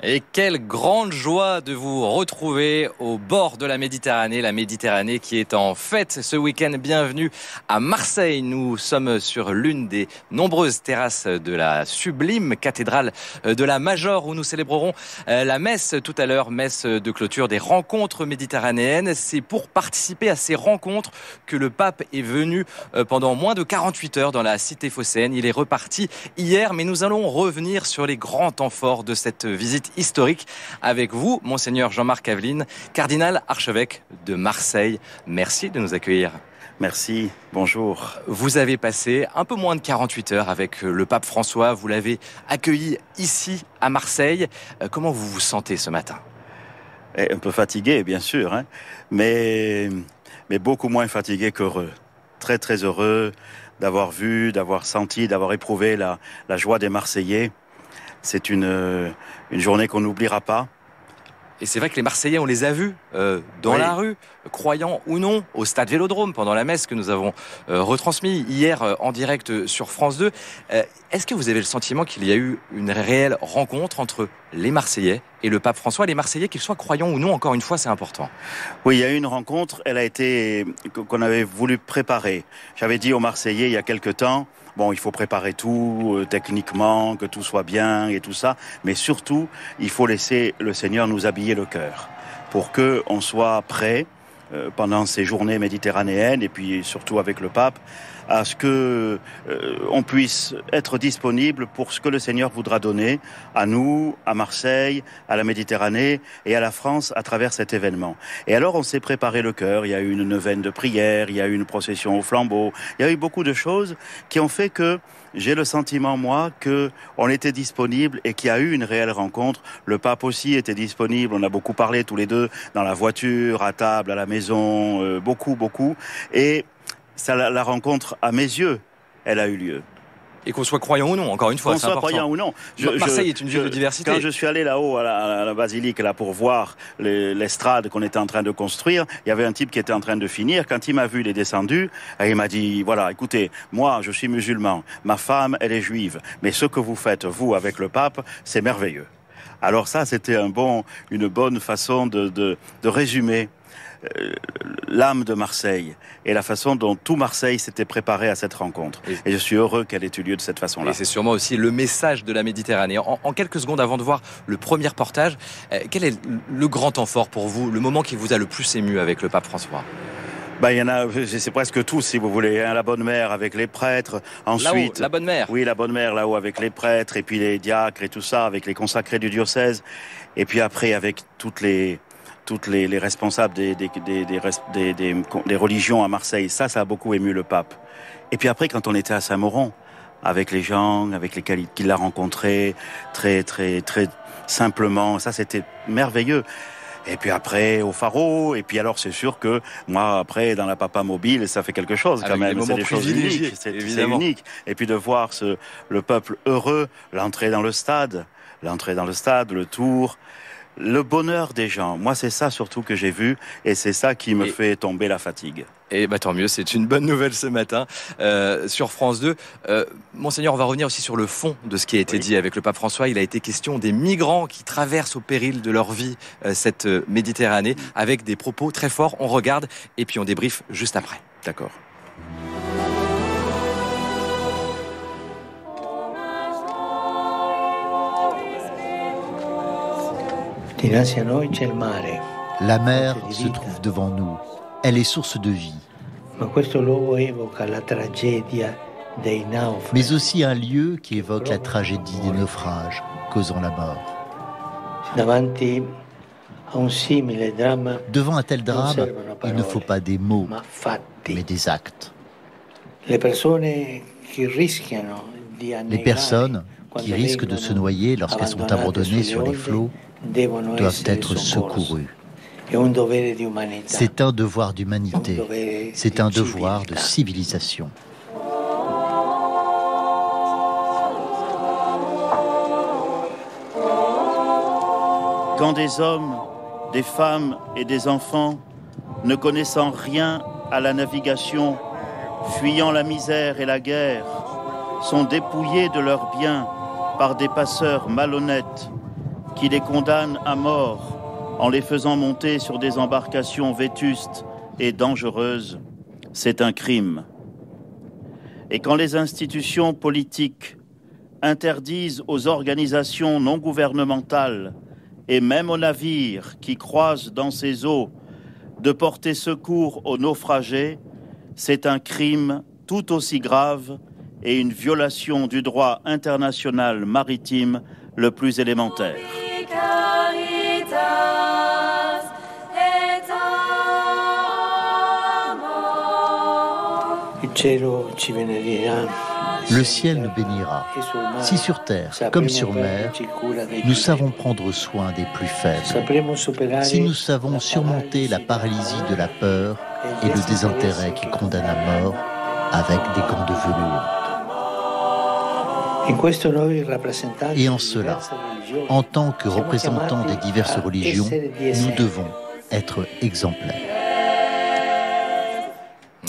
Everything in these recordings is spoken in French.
Et quelle grande joie de vous retrouver au bord de la Méditerranée qui est en fête ce week-end. Bienvenue à Marseille. Nous sommes sur l'une des nombreuses terrasses de la sublime cathédrale de la Major où nous célébrerons la messe tout à l'heure, messe de clôture des rencontres méditerranéennes. C'est pour participer à ces rencontres que le pape est venu pendant moins de 48 heures dans la cité phocéenne. Il est reparti hier, mais nous allons revenir sur les grands temps forts de cette visite historique avec vous, Monseigneur Jean-Marc Aveline, cardinal archevêque de Marseille. Merci de nous accueillir. Merci, bonjour. Vous avez passé un peu moins de 48 heures avec le pape François. Vous l'avez accueilli ici à Marseille. Comment vous vous sentez ce matin ? Un peu fatigué, bien sûr, hein, mais beaucoup moins fatigué qu'heureux. Très, très heureux d'avoir vu, d'avoir senti, d'avoir éprouvé la joie des Marseillais. C'est une journée qu'on n'oubliera pas. Et c'est vrai que les Marseillais, on les a vus dans la rue, croyants ou non, au stade Vélodrome, pendant la messe que nous avons retransmis hier en direct sur France 2. Est-ce que vous avez le sentiment qu'il y a eu une réelle rencontre entre les Marseillais et le pape François? Les Marseillais, qu'ils soient croyants ou non, encore une fois, c'est important. Oui, il y a eu une rencontre, qu'on avait voulu préparer. J'avais dit aux Marseillais il y a quelque temps, bon, il faut préparer tout techniquement, que tout soit bien et tout ça, mais surtout, il faut laisser le Seigneur nous habiller le cœur pour que on soit prêt pendant ces journées méditerranéennes et puis surtout avec le pape à ce que on puisse être disponible pour ce que le Seigneur voudra donner à nous, à Marseille, à la Méditerranée et à la France à travers cet événement. Et alors on s'est préparé le cœur, il y a eu une neuvaine de prière, il y a eu une procession au flambeau, il y a eu beaucoup de choses qui ont fait que j'ai le sentiment, moi, que on était disponible et qu'il y a eu une réelle rencontre. Le pape aussi était disponible, on a beaucoup parlé tous les deux dans la voiture, à table, à la maison, beaucoup. Et ça, la rencontre, à mes yeux, elle a eu lieu. Et qu'on soit croyant ou non, encore une fois, c'est important. Qu'on soit croyant ou non. Marseille est une ville de diversité. Quand je suis allé là-haut à la basilique là pour voir l'estrade qu'on était en train de construire, il y avait un type qui était en train de finir. Quand il m'a vu, il est descendu et il m'a dit, voilà, écoutez, moi je suis musulman, ma femme elle est juive, mais ce que vous faites, vous, avec le pape, c'est merveilleux. Alors ça, c'était une bonne façon de résumer l'âme de Marseille et la façon dont tout Marseille s'était préparé à cette rencontre. Et je suis heureux qu'elle ait eu lieu de cette façon-là. Et c'est sûrement aussi le message de la Méditerranée. En quelques secondes avant de voir le premier reportage, quel est le grand temps fort pour vous, le moment qui vous a le plus ému avec le pape François ? Il y en a, c'est presque tous, si vous voulez. La Bonne Mère avec les prêtres. Ensuite, la Bonne Mère. Oui, la Bonne Mère là-haut avec les prêtres et puis les diacres et tout ça, avec les consacrés du diocèse. Et puis après, avec toutes les responsables des religions à Marseille. Ça a beaucoup ému le pape. Et puis après, quand on était à Saint-Mauron, avec les gens, avec lesquels il a rencontrés, très, très, très simplement, ça c'était merveilleux. Et puis après, au Pharo, et puis alors c'est sûr que moi, après, dans la Papa Mobile, ça fait quelque chose quand même. C'est des choses uniques, c'est unique. Et puis de voir le peuple heureux, l'entrée dans le stade, le tour, le bonheur des gens. Moi, c'est ça surtout que j'ai vu, et c'est ça qui me fait tomber la fatigue. Et tant mieux, c'est une bonne nouvelle ce matin sur France 2. Monseigneur, on va revenir aussi sur le fond de ce qui a été dit avec le pape François. Il a été question des migrants qui traversent au péril de leur vie cette Méditerranée avec des propos très forts. On regarde et puis on débriefe juste après. D'accord. La mer se trouve devant nous. Elle est source de vie. Mais aussi un lieu qui évoque la tragédie des naufrages, causant la mort. Devant un tel drame, il ne faut pas des mots, mais des actes. Les personnes qui risquent de se noyer lorsqu'elles sont abandonnées sur les flots doivent être secourues. C'est un devoir d'humanité, c'est un devoir de civilisation. Quand des hommes, des femmes et des enfants, ne connaissant rien à la navigation, fuyant la misère et la guerre, sont dépouillés de leurs biens par des passeurs malhonnêtes, qui les condamne à mort en les faisant monter sur des embarcations vétustes et dangereuses, c'est un crime. Et quand les institutions politiques interdisent aux organisations non gouvernementales et même aux navires qui croisent dans ces eaux de porter secours aux naufragés, c'est un crime tout aussi grave et une violation du droit international maritime le plus élémentaire. Le ciel nous bénira. Si sur terre, comme sur mer, nous savons prendre soin des plus faibles, si nous savons surmonter la paralysie de la peur et le désintérêt qui condamne à mort avec des gants de velours. Et en cela, en tant que représentants des diverses religions, nous devons être exemplaires.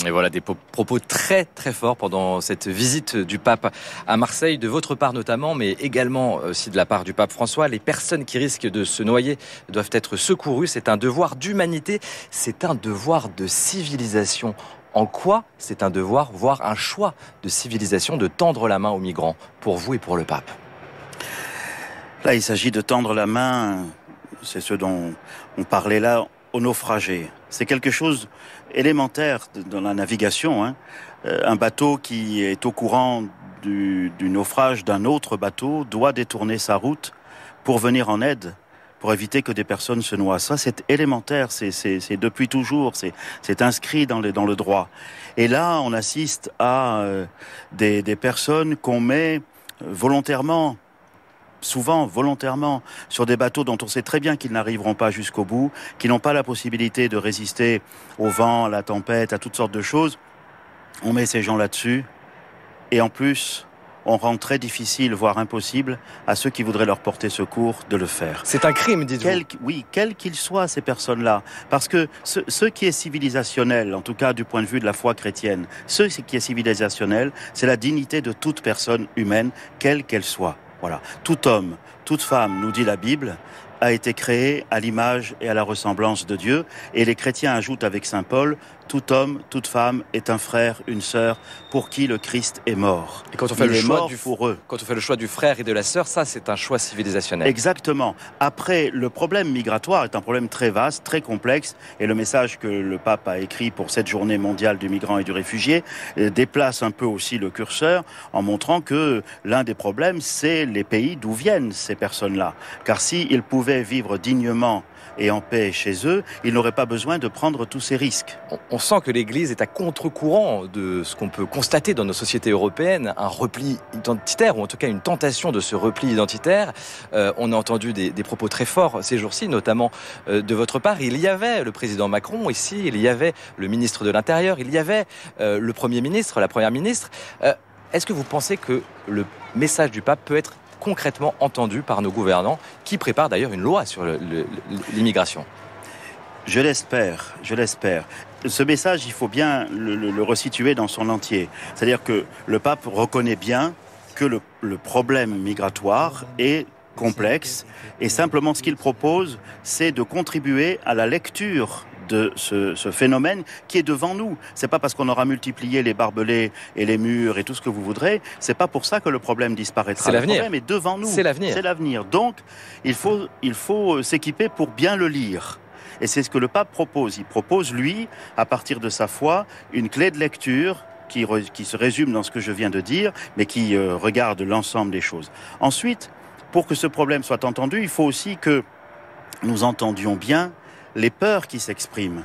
Et voilà des propos très très forts pendant cette visite du pape à Marseille, de votre part notamment, mais également aussi de la part du pape François. Les personnes qui risquent de se noyer doivent être secourues. C'est un devoir d'humanité, c'est un devoir de civilisation. En quoi c'est un devoir, voire un choix de civilisation, de tendre la main aux migrants, pour vous et pour le pape? Là, il s'agit de tendre la main, c'est ce dont on parlait là, aux naufragés. C'est quelque chose élémentaire dans la navigation. Hein. Un bateau qui est au courant du naufrage d'un autre bateau doit détourner sa route pour venir en aide, pour éviter que des personnes se noient. Ça, c'est élémentaire, c'est depuis toujours, c'est inscrit dans le droit. Et là, on assiste à des personnes qu'on met volontairement, souvent volontairement, sur des bateaux dont on sait très bien qu'ils n'arriveront pas jusqu'au bout, qui n'ont pas la possibilité de résister au vent, à la tempête, à toutes sortes de choses. On met ces gens là-dessus, et en plus, on rend très difficile, voire impossible, à ceux qui voudraient leur porter secours de le faire. C'est un crime, dites-vous. Oui, quels qu'ils soient, ces personnes-là. Parce que ce qui est civilisationnel, en tout cas du point de vue de la foi chrétienne, ce qui est civilisationnel, c'est la dignité de toute personne humaine, quelle qu'elle soit. Voilà. Tout homme, toute femme, nous dit la Bible, a été créé à l'image et à la ressemblance de Dieu. Et les chrétiens ajoutent avec saint Paul, tout homme, toute femme est un frère, une sœur, pour qui le Christ est mort. Et quand on fait quand on fait le choix du frère et de la sœur, ça c'est un choix civilisationnel. Exactement. Après, le problème migratoire est un problème très vaste, très complexe, et le message que le pape a écrit pour cette journée mondiale du migrant et du réfugié déplace un peu aussi le curseur en montrant que l'un des problèmes, c'est les pays d'où viennent ces personnes-là. Car s'ils pouvaient vivre dignement et en paix chez eux, ils n'auraient pas besoin de prendre tous ces risques. On sent que l'Église est à contre-courant de ce qu'on peut constater dans nos sociétés européennes, un repli identitaire, ou en tout cas une tentation de ce repli identitaire. On a entendu des propos très forts ces jours-ci, notamment de votre part. Il y avait le président Macron ici, il y avait le ministre de l'Intérieur, il y avait le Premier ministre, la Première ministre. Est-ce que vous pensez que le message du pape peut être concrètement entendu par nos gouvernants, qui préparent d'ailleurs une loi sur l'immigration? Je l'espère. Ce message, il faut bien le resituer dans son entier. C'est-à-dire que le pape reconnaît bien que le problème migratoire est complexe, et simplement ce qu'il propose, c'est de contribuer à la lecture de ce phénomène qui est devant nous. C'est pas parce qu'on aura multiplié les barbelés et les murs et tout ce que vous voudrez, c'est pas pour ça que le problème disparaîtra. C'est l'avenir. Le problème est devant nous. C'est l'avenir. C'est l'avenir. Donc, il faut s'équiper pour bien le lire. Et c'est ce que le pape propose. Il propose, lui, à partir de sa foi, une clé de lecture qui se résume dans ce que je viens de dire, mais qui regarde l'ensemble des choses. Ensuite, pour que ce problème soit entendu, il faut aussi que nous entendions bien les peurs qui s'expriment.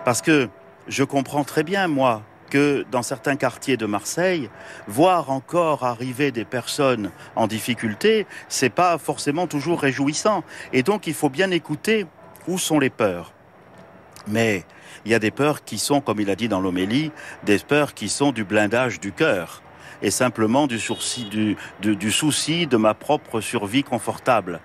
Parce que je comprends très bien, moi, que dans certains quartiers de Marseille, voir encore arriver des personnes en difficulté, c'est pas forcément toujours réjouissant. Et donc, il faut bien écouter où sont les peurs. Mais il y a des peurs qui sont, comme il a dit dans l'homélie, des peurs qui sont du blindage du cœur. Et simplement du souci de ma propre survie confortable.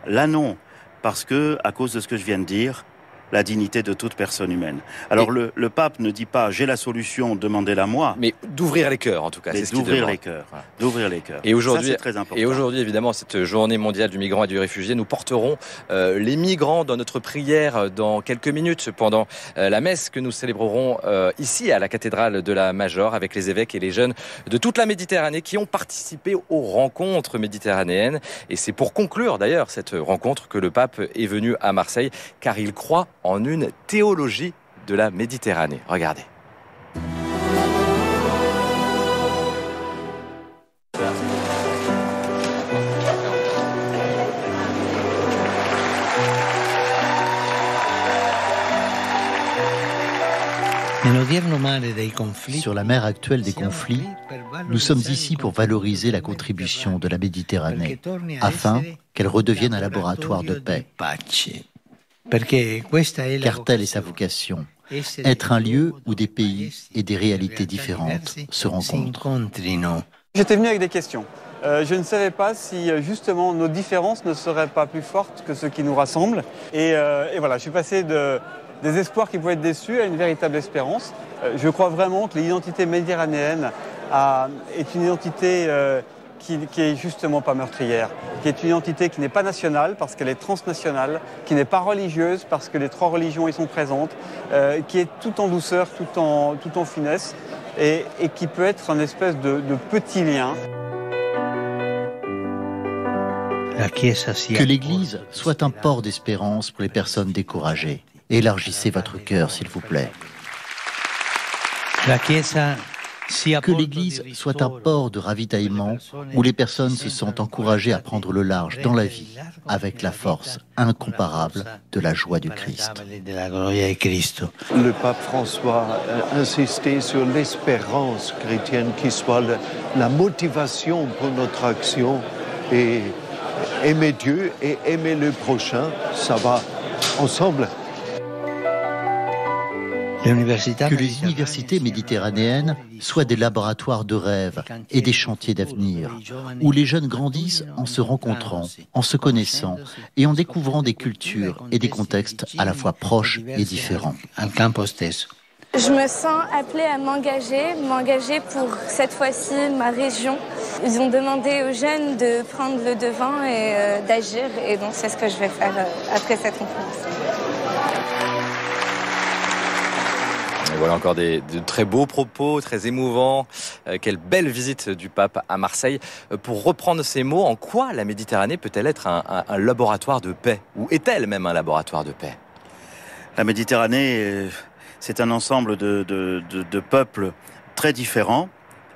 Là, non. Parce que, à cause de ce que je viens de dire, la dignité de toute personne humaine. Alors le pape ne dit pas j'ai la solution, demandez-la moi. Mais d'ouvrir les cœurs en tout cas. C'est d'ouvrir les cœurs. Voilà. D'ouvrir les cœurs. Et aujourd'hui, ça, c'est très important. Et aujourd'hui évidemment cette journée mondiale du migrant et du réfugié, nous porterons les migrants dans notre prière dans quelques minutes pendant la messe que nous célébrerons ici à la cathédrale de la Major avec les évêques et les jeunes de toute la Méditerranée qui ont participé aux rencontres méditerranéennes. Et c'est pour conclure d'ailleurs cette rencontre que le pape est venu à Marseille car il croit en une théologie de la Méditerranée. Regardez. Sur la mer actuelle des conflits, nous sommes ici pour valoriser la contribution de la Méditerranée, afin qu'elle redevienne un laboratoire de paix. Car telle est sa vocation, être un lieu où des pays et des réalités différentes se rencontrent. J'étais venu avec des questions. Je ne savais pas si justement nos différences ne seraient pas plus fortes que ce qui nous rassemble. Et voilà, je suis passé des espoirs qui pouvaient être déçus à une véritable espérance. Je crois vraiment que l'identité méditerranéenne est une identité qui est justement pas meurtrière, qui est une identité qui n'est pas nationale parce qu'elle est transnationale, qui n'est pas religieuse parce que les trois religions y sont présentes, qui est tout en douceur, tout en finesse et qui peut être un espèce de petit lien. Que l'Église soit un port d'espérance pour les personnes découragées. Élargissez votre cœur, s'il vous plaît. Que l'Église soit un port de ravitaillement où les personnes se sentent encouragées à prendre le large dans la vie avec la force incomparable de la joie du Christ. Le pape François a insisté sur l'espérance chrétienne qui soit la motivation pour notre action et aimer Dieu et aimer le prochain, ça va ensemble. Que les universités méditerranéennes soient des laboratoires de rêves et des chantiers d'avenir, où les jeunes grandissent en se rencontrant, en se connaissant et en découvrant des cultures et des contextes à la fois proches et différents. Je me sens appelée à m'engager pour cette fois-ci ma région. Ils ont demandé aux jeunes de prendre le devant et d'agir, et donc c'est ce que je vais faire après cette conférence. Et voilà encore de très beaux propos, très émouvants. Quelle belle visite du pape à Marseille. Pour reprendre ces mots, en quoi la Méditerranée peut-elle être un laboratoire de paix? Ou est-elle même un laboratoire de paix? La Méditerranée, c'est un ensemble de peuples très différents,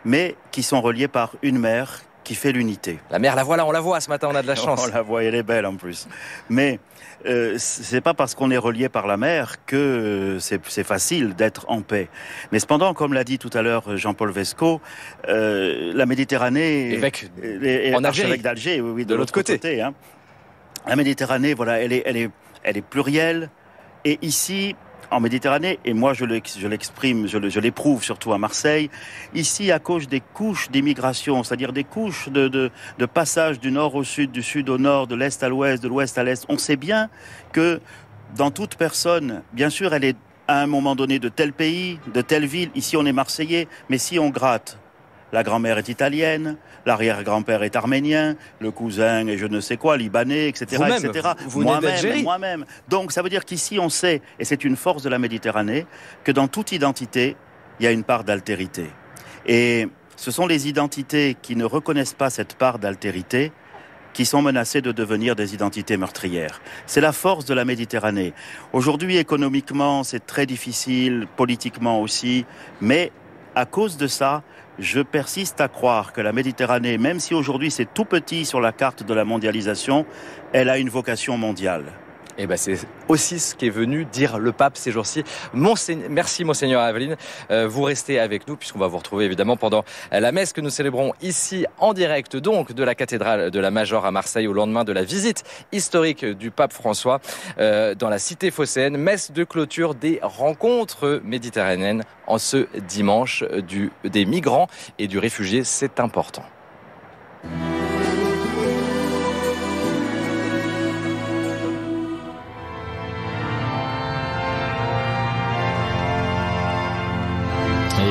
mais qui sont reliés par une mer qui fait l'unité. La mer, la voilà, on la voit ce matin, on a de la chance. On la voit, elle est belle en plus. Mais c'est pas parce qu'on est relié par la mer que c'est facile d'être en paix. Mais cependant, comme l'a dit tout à l'heure Jean-Paul Vesco, la Méditerranée... En archevêque d'Alger, oui, de l'autre côté. Hein. La Méditerranée, voilà, elle est plurielle. Et ici, en Méditerranée, et moi je l'exprime, je l'éprouve surtout à Marseille, ici à cause des couches d'immigration, c'est-à-dire des couches de passage du nord au sud, du sud au nord, de l'est à l'ouest, de l'ouest à l'est, on sait bien que dans toute personne, bien sûr elle est à un moment donné de tel pays, de telle ville, ici on est marseillais, mais si on gratte, la grand-mère est italienne, l'arrière-grand-père est arménien, le cousin est je ne sais quoi, libanais, etc. Moi-même. Donc ça veut dire qu'ici on sait, et c'est une force de la Méditerranée, que dans toute identité, il y a une part d'altérité. Et ce sont les identités qui ne reconnaissent pas cette part d'altérité qui sont menacées de devenir des identités meurtrières. C'est la force de la Méditerranée. Aujourd'hui, économiquement, c'est très difficile, politiquement aussi, mais à cause de ça, je persiste à croire que la Méditerranée, même si aujourd'hui c'est tout petit sur la carte de la mondialisation, elle a une vocation mondiale. Et ben c'est aussi ce qu'est venu dire le pape ces jours-ci. Merci Monseigneur Aveline. Vous restez avec nous puisqu'on va vous retrouver évidemment pendant la messe que nous célébrons ici en direct donc de la cathédrale de la Major à Marseille au lendemain de la visite historique du pape François dans la cité phocéenne. Messe de clôture des rencontres méditerranéennes en ce dimanche des migrants et du réfugié. C'est important.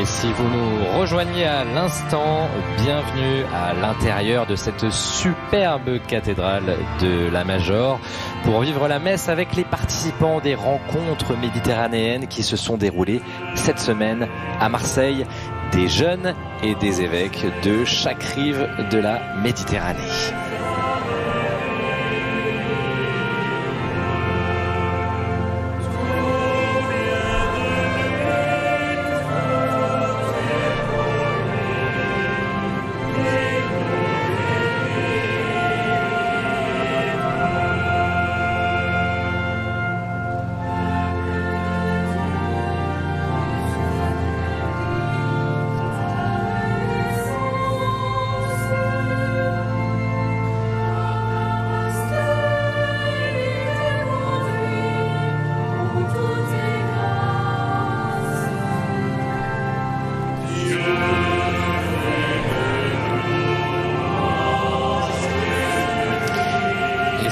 Et si vous nous rejoignez à l'instant, bienvenue à l'intérieur de cette superbe cathédrale de la Major pour vivre la messe avec les participants des rencontres méditerranéennes qui se sont déroulées cette semaine à Marseille, des jeunes et des évêques de chaque rive de la Méditerranée.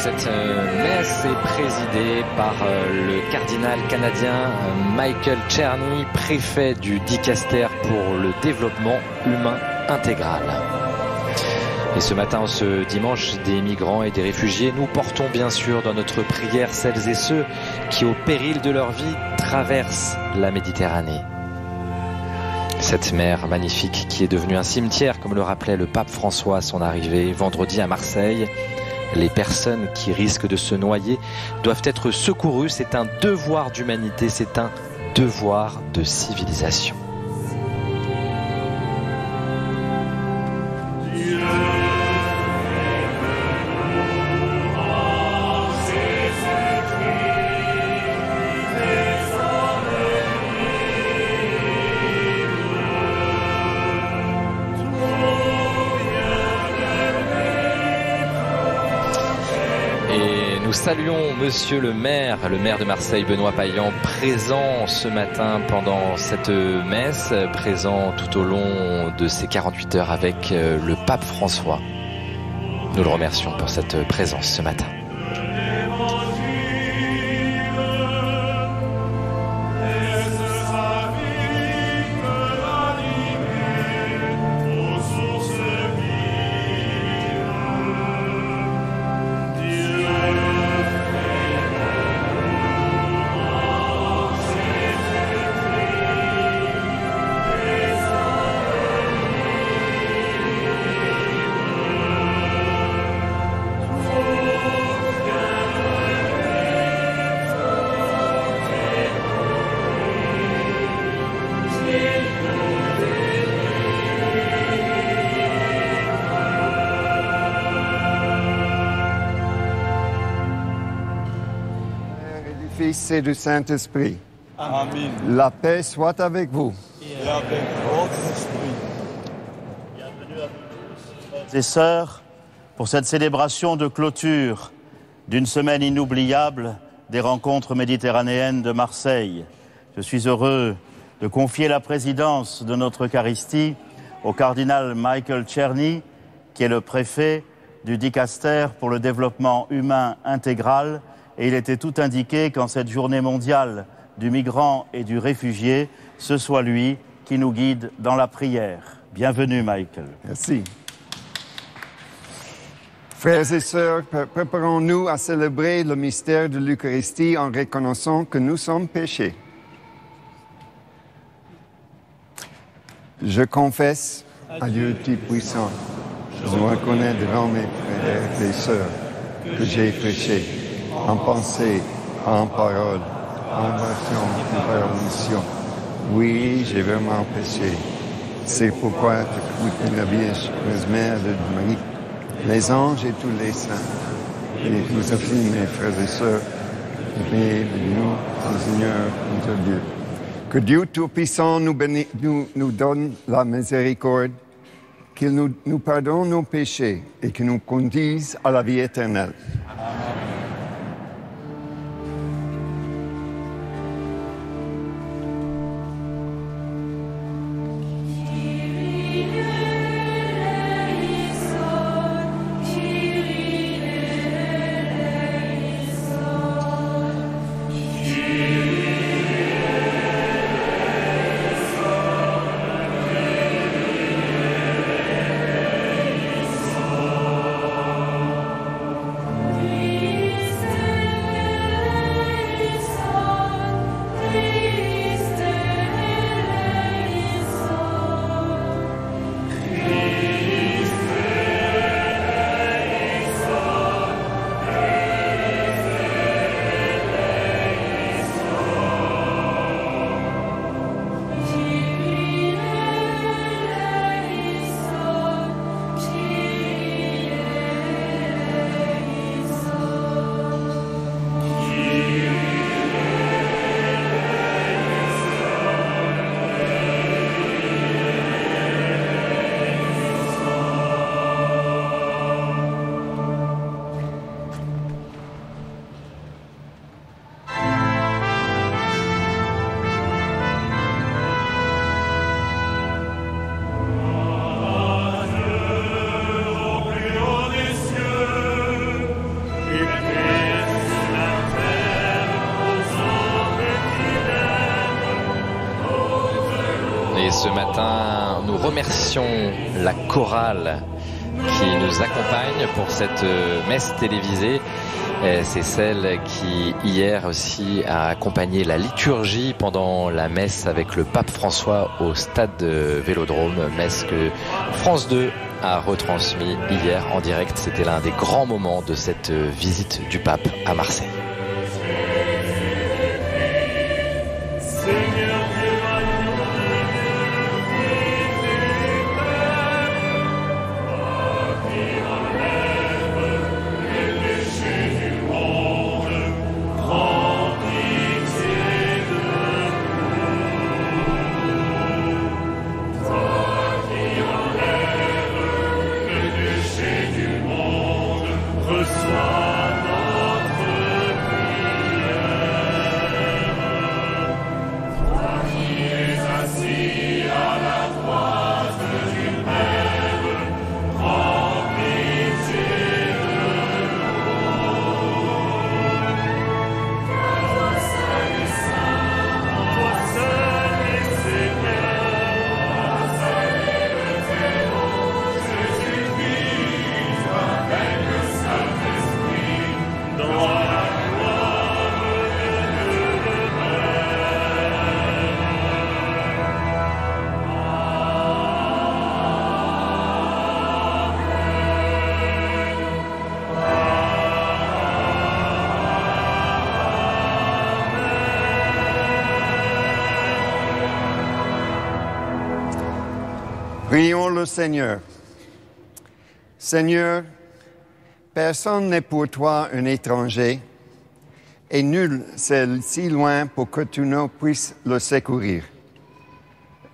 Cette messe est présidée par le cardinal canadien Michael Czerny, préfet du Dicaster pour le développement humain intégral. Et ce matin, ce dimanche, des migrants et des réfugiés, nous portons bien sûr dans notre prière celles et ceux qui, au péril de leur vie, traversent la Méditerranée. Cette mer magnifique qui est devenue un cimetière, comme le rappelait le pape François à son arrivée vendredi à Marseille. Les personnes qui risquent de se noyer doivent être secourues. C'est un devoir d'humanité, c'est un devoir de civilisation. Nous saluons Monsieur le maire de Marseille, Benoît Payan, présent ce matin pendant cette messe, présent tout au long de ces 48 heures avec le pape François. Nous le remercions pour cette présence ce matin. Fils et du Saint-Esprit. Amen. La paix soit avec vous. Et avec votre esprit. Bienvenue à vous, frères et sœurs, pour cette célébration de clôture d'une semaine inoubliable des rencontres méditerranéennes de Marseille. Je suis heureux de confier la présidence de notre Eucharistie au cardinal Michael Czerny, qui est le préfet du Dicaster pour le développement humain intégral. Et il était tout indiqué qu'en cette journée mondiale du migrant et du réfugié, ce soit lui qui nous guide dans la prière. Bienvenue, Michael. Merci. Frères et sœurs, préparons-nous à célébrer le mystère de l'Eucharistie en reconnaissant que nous sommes péchés. Je confesse à Dieu Tout-Puissant, je reconnais devant mes frères et sœurs que j'ai péché. En pensée, en parole, en action et par omission. Oui, j'ai vraiment péché. C'est pourquoi toute la Vierge Mère de Marie, les anges et tous les saints, et nous affirment, mes frères et sœurs, et nous, le Seigneur, notre Dieu. Que Dieu Tout-Puissant nous donne la miséricorde, qu'il nous pardonne nos péchés et qu'il nous conduise à la vie éternelle. Amen. moment, nous remercions la chorale qui nous accompagne pour cette messe télévisée. C'est celle qui, hier aussi, a accompagné la liturgie pendant la messe avec le pape François au stade de Vélodrome, messe que France 2 a retransmis hier en direct. C'était l'un des grands moments de cette visite du pape à Marseille. Prions le Seigneur. Seigneur, personne n'est pour toi un étranger et nul c'est si loin pour que tu ne puisses le secourir.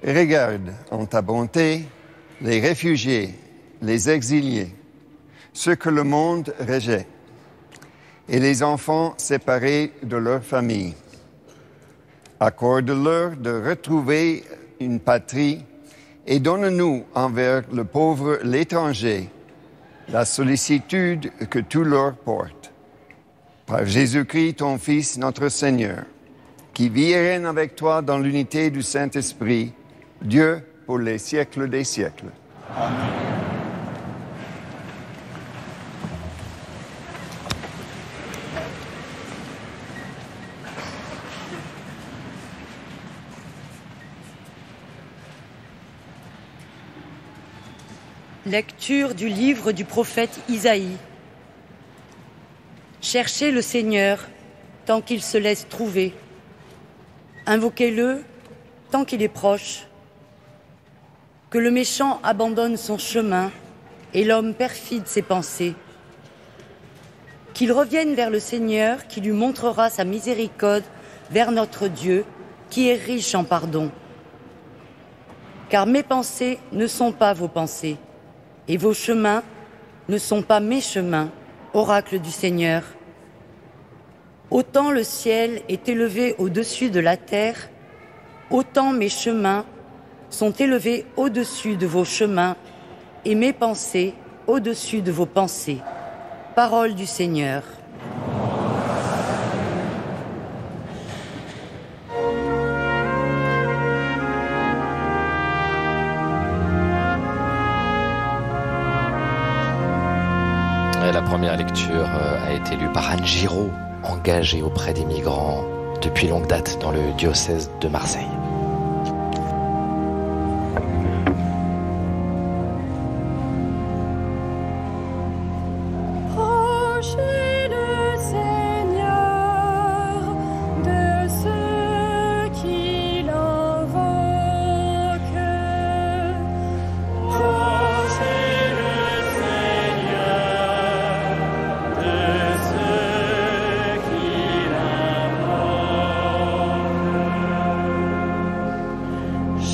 Regarde en ta bonté les réfugiés, les exiliés, ceux que le monde rejette, et les enfants séparés de leur famille. Accorde-leur de retrouver une patrie et donne-nous envers le pauvre, l'étranger, la sollicitude que tu leur portes. Par Jésus-Christ, ton Fils, notre Seigneur, qui vit et règne avec toi dans l'unité du Saint-Esprit, Dieu pour les siècles des siècles. Amen. Lecture du livre du prophète Isaïe. Cherchez le Seigneur tant qu'il se laisse trouver. Invoquez-le tant qu'il est proche. Que le méchant abandonne son chemin et l'homme perfide ses pensées. Qu'il revienne vers le Seigneur qui lui montrera sa miséricorde, vers notre Dieu qui est riche en pardon. Car mes pensées ne sont pas vos pensées. Et vos chemins ne sont pas mes chemins, oracle du Seigneur. Autant le ciel est élevé au-dessus de la terre, autant mes chemins sont élevés au-dessus de vos chemins et mes pensées au-dessus de vos pensées. Parole du Seigneur. La première lecture a été lue par Anne Giraud, engagée auprès des migrants depuis longue date dans le diocèse de Marseille.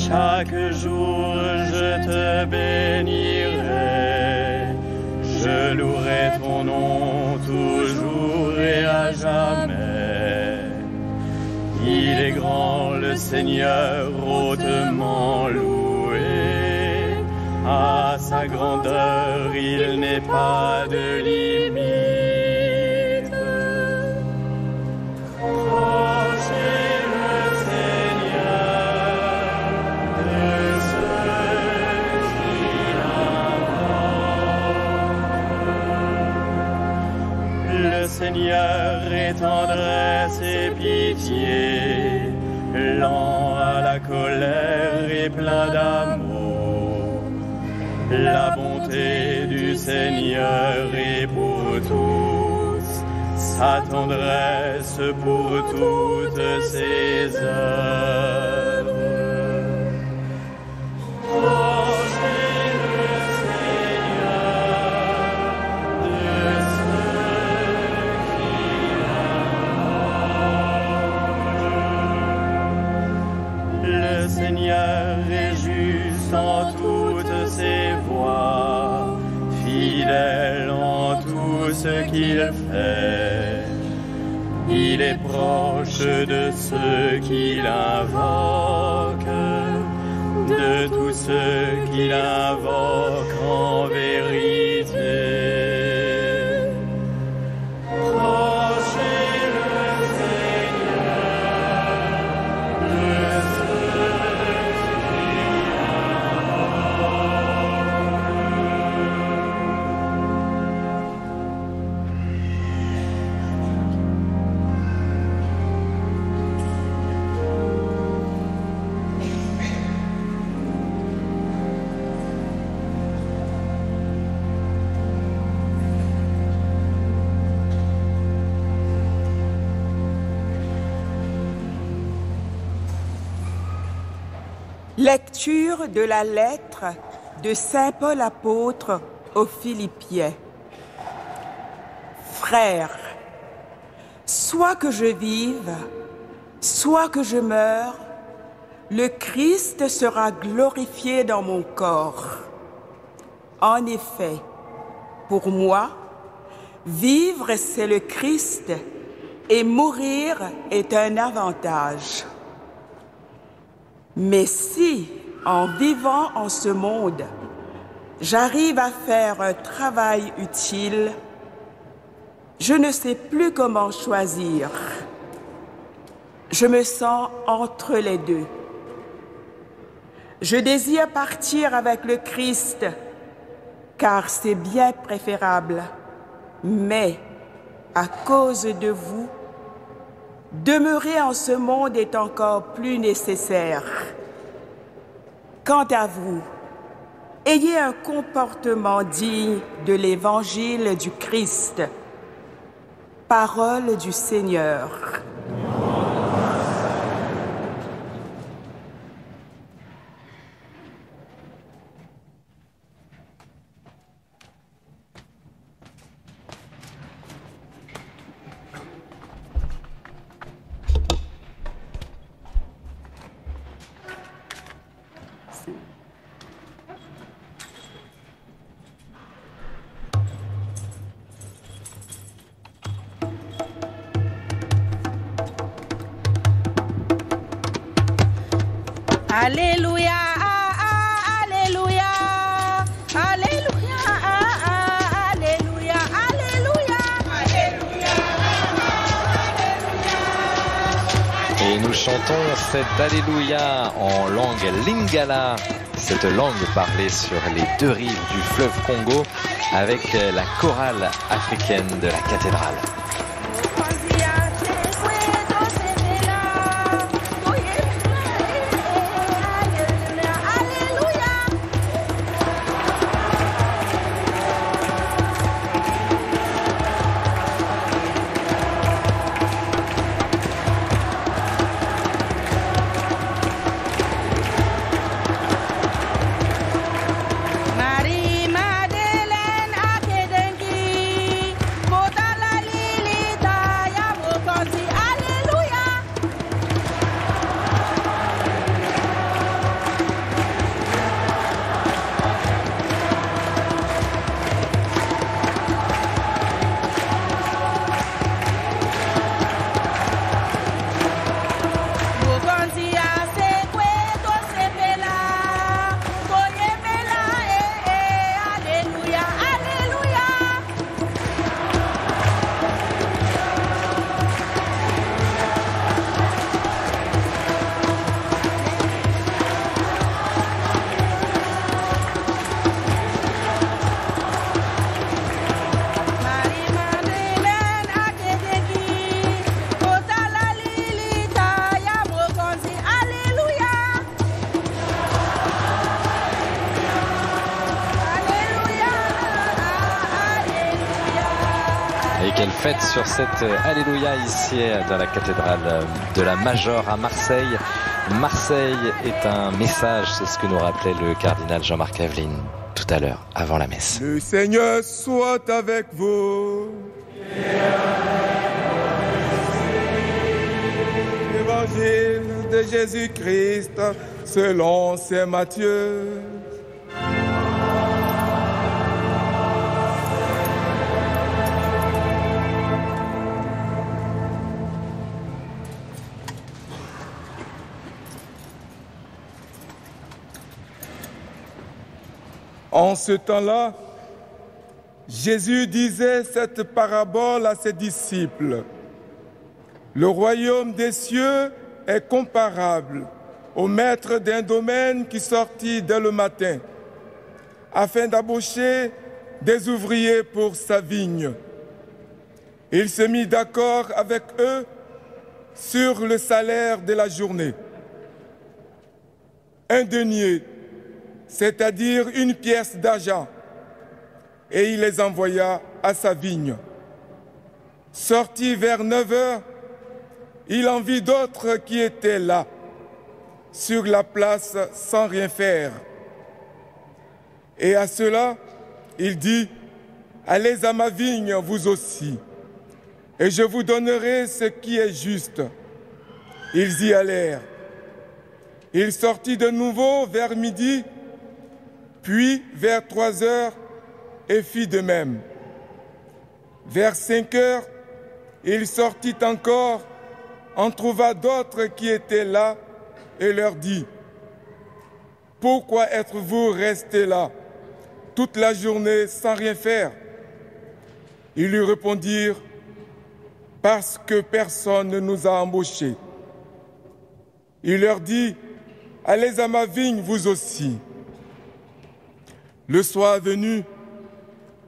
Chaque jour je te bénirai, je louerai ton nom toujours et à jamais. Il est grand le Seigneur, hautement loué, à sa grandeur il n'est pas de limite. Prochez le Seigneur de ceux Seigneur est tendresse et pitié, lent à la colère et plein d'amour. La bonté du Seigneur est pour tous, sa tendresse pour toutes ses œuvres. Prochez le Seigneur de ceux qui l'invoquent. Le Seigneur est juste en toutes ses voies, fidèle en tout ce qu'il fait. Il est proche de ceux qui l'invoquent, de tous ceux qui l'invoquent en vérité. Prochez le Seigneur de ceux qui Lecture de la lettre de Saint Paul apôtre aux Philippiens. Frères, soit que je vive, soit que je meure, le Christ sera glorifié dans mon corps. En effet, pour moi, vivre c'est le Christ et mourir est un avantage. Mais si, en vivant en ce monde, j'arrive à faire un travail utile, je ne sais plus comment choisir. Je me sens entre les deux. Je désire partir avec le Christ, car c'est bien préférable. Mais, à cause de vous, demeurer en ce monde est encore plus nécessaire. Quant à vous, ayez un comportement digne de l'évangile du Christ. Parole du Seigneur. Alléluia, alléluia, alléluia, alléluia, alléluia, alléluia. Et nous chantons cet Alléluia en langue lingala, cette langue parlée sur les deux rives du fleuve Congo avec la chorale africaine de la cathédrale. Marie Madeleine Akedenki, Botalali Et quelle fête sur cette Alléluia ici dans la cathédrale de la Major à Marseille. Marseille est un message, c'est ce que nous rappelait le cardinal Jean-Marc Aveline tout à l'heure, avant la messe. Le Seigneur soit avec vous. Évangile de Jésus-Christ selon saint Matthieu. En ce temps-là, Jésus disait cette parabole à ses disciples. Le royaume des cieux est comparable au maître d'un domaine qui sortit dès le matin afin d'embaucher des ouvriers pour sa vigne. Il se mit d'accord avec eux sur le salaire de la journée. Un denier, c'est-à-dire une pièce d'argent, et il les envoya à sa vigne. Sorti vers 9 heures, il en vit d'autres qui étaient là, sur la place sans rien faire. Et à cela, il dit, « Allez à ma vigne, vous aussi, et je vous donnerai ce qui est juste. » Ils y allèrent. Il sortit de nouveau vers midi, puis vers 3 heures, et fit de même. Vers 5 heures, il sortit encore, en trouva d'autres qui étaient là, et leur dit, « Pourquoi êtes-vous restés là toute la journée sans rien faire ?» Ils lui répondirent, « Parce que personne ne nous a embauchés. » Il leur dit, « Allez à ma vigne, vous aussi. » Le soir venu,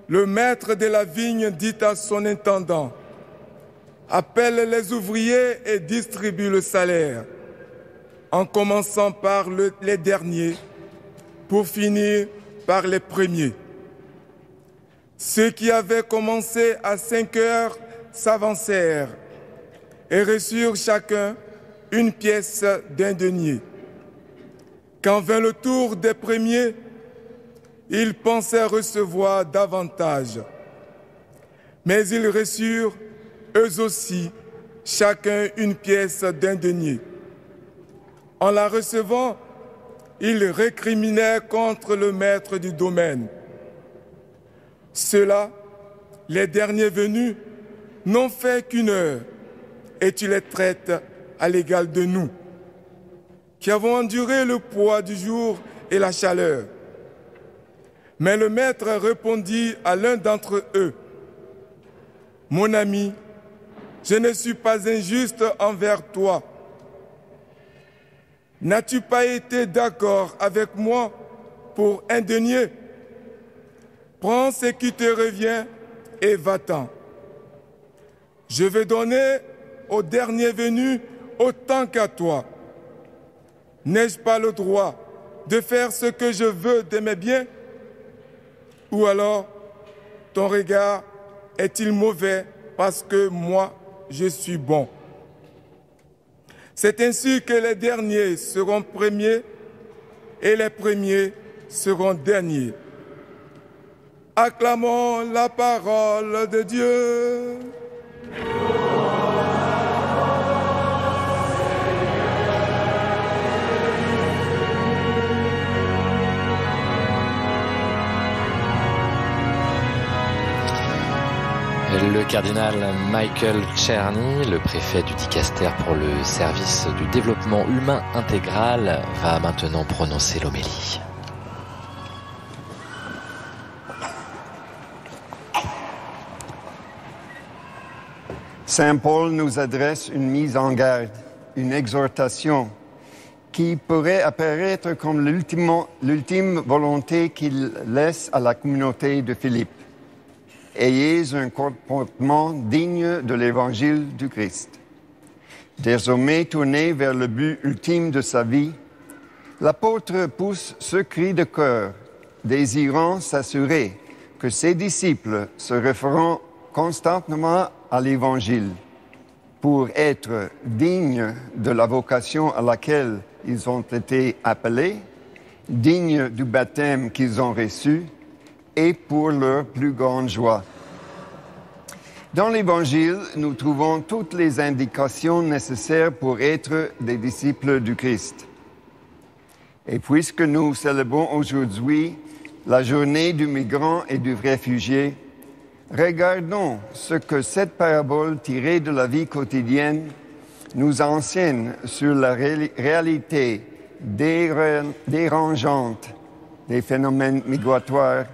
le maître de la vigne dit à son intendant, « Appelle les ouvriers et distribue le salaire, en commençant par les derniers, pour finir par les premiers. » Ceux qui avaient commencé à 5 heures s'avancèrent et reçurent chacun une pièce d'un denier. Quand vint le tour des premiers, ils pensaient recevoir davantage. Mais ils reçurent, eux aussi, chacun une pièce d'un denier. En la recevant, ils récriminaient contre le maître du domaine. Ceux-là, les derniers venus, n'ont fait qu'une heure, et tu les traites à l'égal de nous, qui avons enduré le poids du jour et la chaleur. Mais le maître répondit à l'un d'entre eux, « Mon ami, je ne suis pas injuste envers toi. N'as-tu pas été d'accord avec moi pour un denier? Prends ce qui te revient et va-t'en. Je vais donner au dernier venu autant qu'à toi. N'ai-je pas le droit de faire ce que je veux de mes biens? Ou alors, ton regard est-il mauvais parce que moi, je suis bon? C'est ainsi que les derniers seront premiers et les premiers seront derniers. Acclamons la parole de Dieu. Le cardinal Michael Czerny, le préfet du Dicaster pour le service du développement humain intégral, va maintenant prononcer l'homélie. Saint Paul nous adresse une mise en garde, une exhortation qui pourrait apparaître comme l'ultime volonté qu'il laisse à la communauté de Philippe. Ayez un comportement digne de l'évangile du Christ. Désormais tourné vers le but ultime de sa vie, l'apôtre pousse ce cri de cœur, désirant s'assurer que ses disciples se referont constamment à l'Évangile pour être dignes de la vocation à laquelle ils ont été appelés, dignes du baptême qu'ils ont reçu et pour leur plus grande joie. Dans l'Évangile, nous trouvons toutes les indications nécessaires pour être des disciples du Christ. Et puisque nous célébrons aujourd'hui la journée du migrant et du réfugié, regardons ce que cette parabole tirée de la vie quotidienne nous enseigne sur la réalité dérangeante des phénomènes migratoires,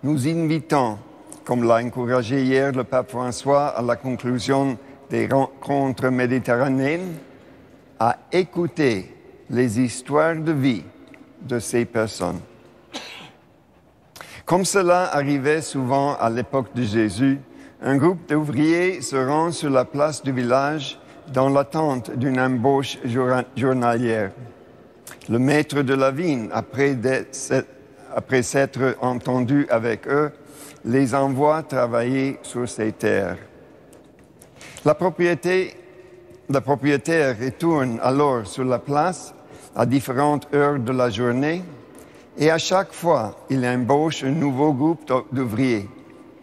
nous invitant, comme l'a encouragé hier le pape François à la conclusion des rencontres méditerranéennes, à écouter les histoires de vie de ces personnes. Comme cela arrivait souvent à l'époque de Jésus, un groupe d'ouvriers se rend sur la place du village dans l'attente d'une embauche journalière. Le maître de la vigne, après s'être entendu avec eux, les envoie travailler sur ses terres. Le propriétaire retourne alors sur la place à différentes heures de la journée et à chaque fois, il embauche un nouveau groupe d'ouvriers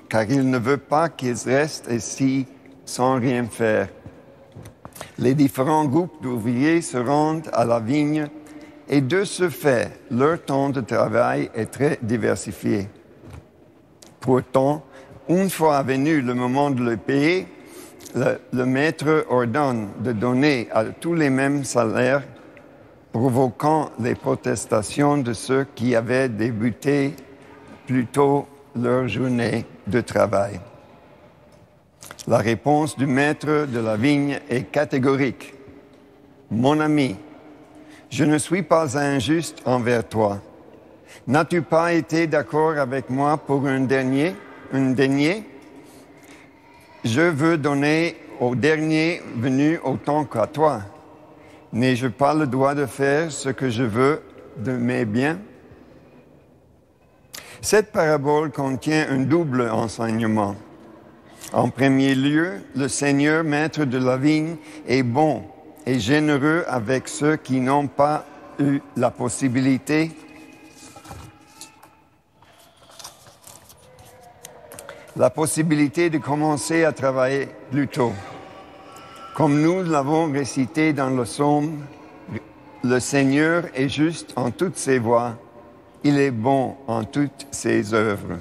car il ne veut pas qu'ils restent ici sans rien faire. Les différents groupes d'ouvriers se rendent à la vigne et de ce fait, leur temps de travail est très diversifié. Pourtant, une fois venu le moment de le payer, le maître ordonne de donner à tous les mêmes salaires, provoquant les protestations de ceux qui avaient débuté plus tôt leur journée de travail. La réponse du maître de la vigne est catégorique. « Mon ami, je ne suis pas injuste envers toi. N'as-tu pas été d'accord avec moi pour un denier? Je veux donner au dernier venu autant qu'à toi. N'ai-je pas le droit de faire ce que je veux de mes biens? » Cette parabole contient un double enseignement. En premier lieu, le Seigneur, maître de la vigne, est bon et généreux avec ceux qui n'ont pas eu la possibilité de commencer à travailler plus tôt. Comme nous l'avons récité dans le psaume, le Seigneur est juste en toutes ses voies, il est bon en toutes ses œuvres.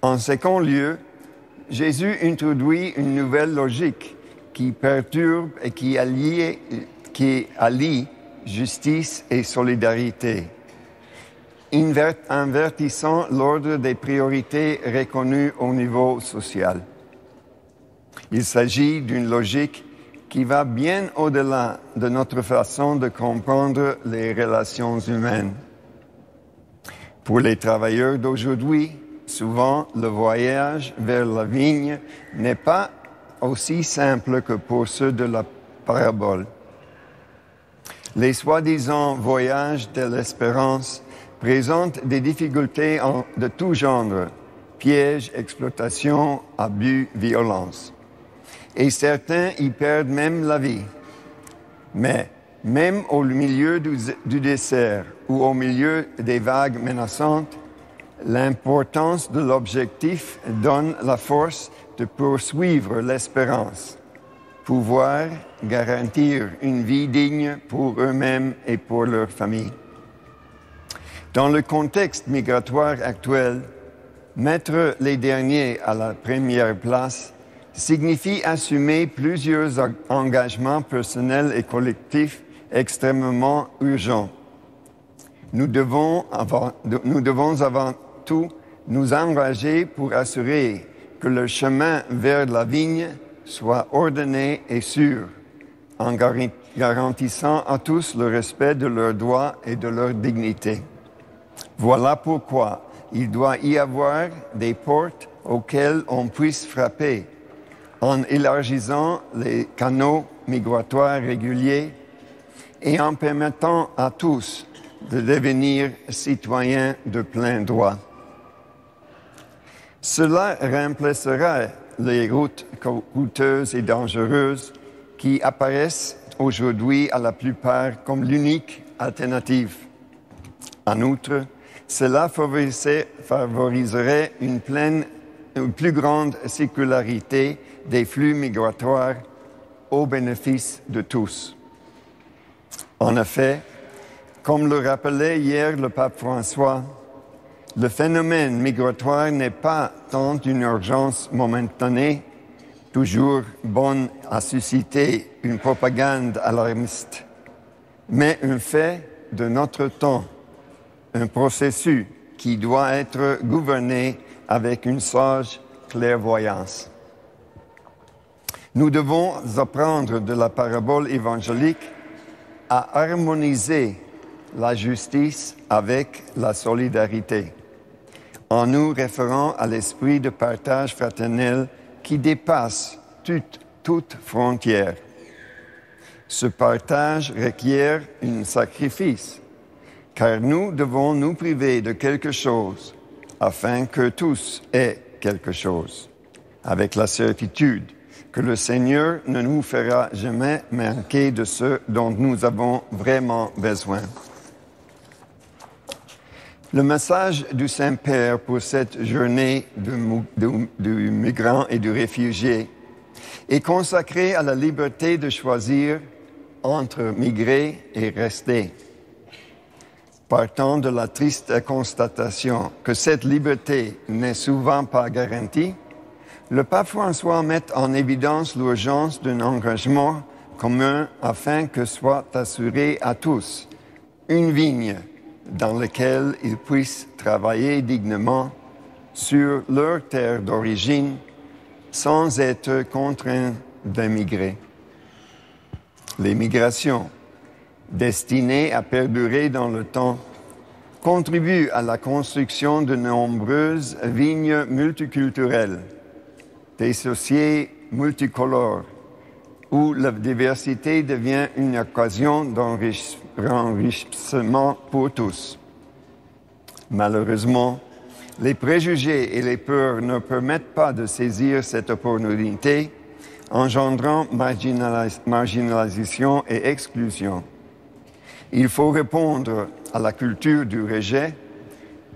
En second lieu, Jésus introduit une nouvelle logique qui perturbe et qui allie justice et solidarité, invertissant l'ordre des priorités reconnues au niveau social. Il s'agit d'une logique qui va bien au-delà de notre façon de comprendre les relations humaines. Pour les travailleurs d'aujourd'hui, souvent le voyage vers la vigne n'est pas aussi simple que pour ceux de la parabole. Les soi-disant voyages de l'espérance présentent des difficultés de tout genre, pièges, exploitation, abus, violence. Et certains y perdent même la vie. Mais même au milieu du désert ou au milieu des vagues menaçantes, l'importance de l'objectif donne la force de poursuivre l'espérance, pouvoir garantir une vie digne pour eux-mêmes et pour leur famille. Dans le contexte migratoire actuel, mettre les derniers à la première place signifie assumer plusieurs engagements personnels et collectifs extrêmement urgents. Nous devons avant tout nous engager pour assurer que le chemin vers la vigne soit ordonné et sûr, en garantissant à tous le respect de leurs droits et de leur dignité. Voilà pourquoi il doit y avoir des portes auxquelles on puisse frapper, en élargissant les canaux migratoires réguliers et en permettant à tous de devenir citoyens de plein droit. Cela remplacera les routes coûteuses et dangereuses qui apparaissent aujourd'hui à la plupart comme l'unique alternative. En outre, cela favoriserait une plus grande circularité des flux migratoires au bénéfice de tous. En effet, comme le rappelait hier le pape François, le phénomène migratoire n'est pas tant une urgence momentanée, toujours bonne à susciter une propagande alarmiste, mais un fait de notre temps, un processus qui doit être gouverné avec une sage clairvoyance. Nous devons apprendre de la parabole évangélique à harmoniser la justice avec la solidarité, en nous référant à l'esprit de partage fraternel qui dépasse toute frontière. Ce partage requiert un sacrifice, car nous devons nous priver de quelque chose afin que tous aient quelque chose, avec la certitude que le Seigneur ne nous fera jamais manquer de ce dont nous avons vraiment besoin. Le message du Saint-Père pour cette journée du migrant et du réfugié est consacré à la liberté de choisir entre migrer et rester. Partant de la triste constatation que cette liberté n'est souvent pas garantie, le pape François met en évidence l'urgence d'un engagement commun afin que soit assurée à tous une vigne dans laquelle ils puissent travailler dignement sur leur terre d'origine sans être contraints d'émigrer. Les migrations, destinées à perdurer dans le temps, contribuent à la construction de nombreuses vignes multiculturelles, dissociées multicolores, où la diversité devient une occasion d'enrichissement pour tous. Malheureusement, les préjugés et les peurs ne permettent pas de saisir cette opportunité, engendrant marginalisation et exclusion. Il faut répondre à la culture du rejet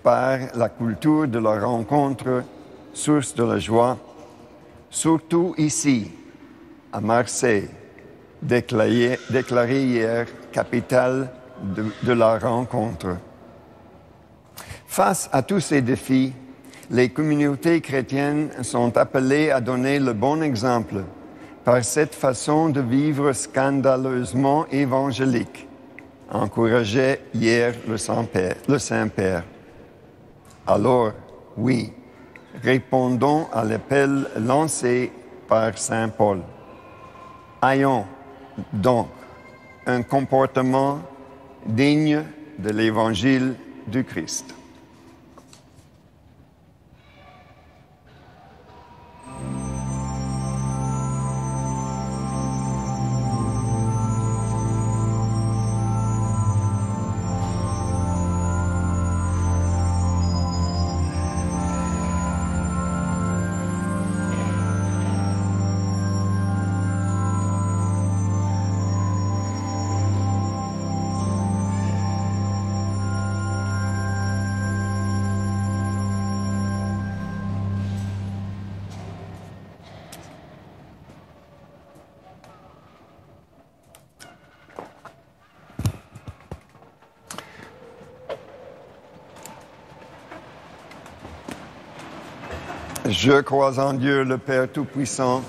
par la culture de la rencontre, source de la joie, surtout ici, à Marseille, déclaré hier capitale de la rencontre. Face à tous ces défis, les communautés chrétiennes sont appelées à donner le bon exemple par cette façon de vivre scandaleusement évangélique, encourageait hier le Saint-Père. Alors, oui, répondons à l'appel lancé par Saint Paul. Ayons donc un comportement digne de l'Évangile du Christ. Je crois en Dieu, le Père Tout-Puissant,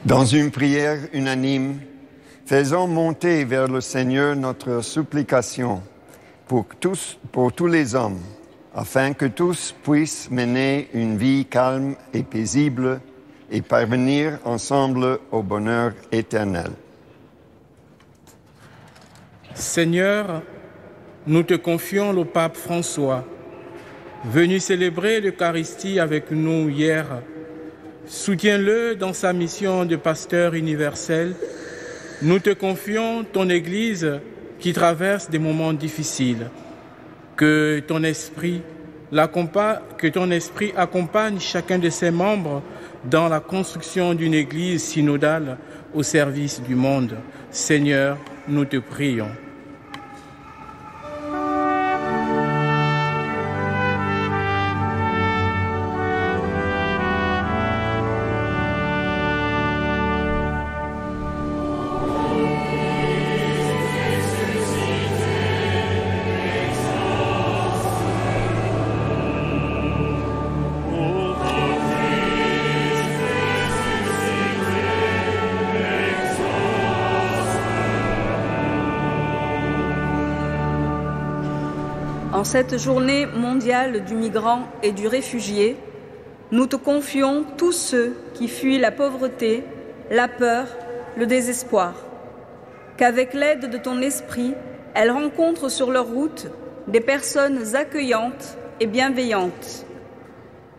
Dans une prière unanime, faisons monter vers le Seigneur notre supplication pour tous les hommes, afin que tous puissent mener une vie calme et paisible et parvenir ensemble au bonheur éternel. Seigneur, nous te confions le pape François, venu célébrer l'Eucharistie avec nous hier. Soutiens-le dans sa mission de pasteur universel. Nous te confions ton Église qui traverse des moments difficiles. Que ton esprit accompagne chacun de ses membres dans la construction d'une Église synodale au service du monde. Seigneur, nous te prions. En cette journée mondiale du migrant et du réfugié, nous te confions tous ceux qui fuient la pauvreté, la peur, le désespoir. Qu'avec l'aide de ton esprit, elles rencontrent sur leur route des personnes accueillantes et bienveillantes.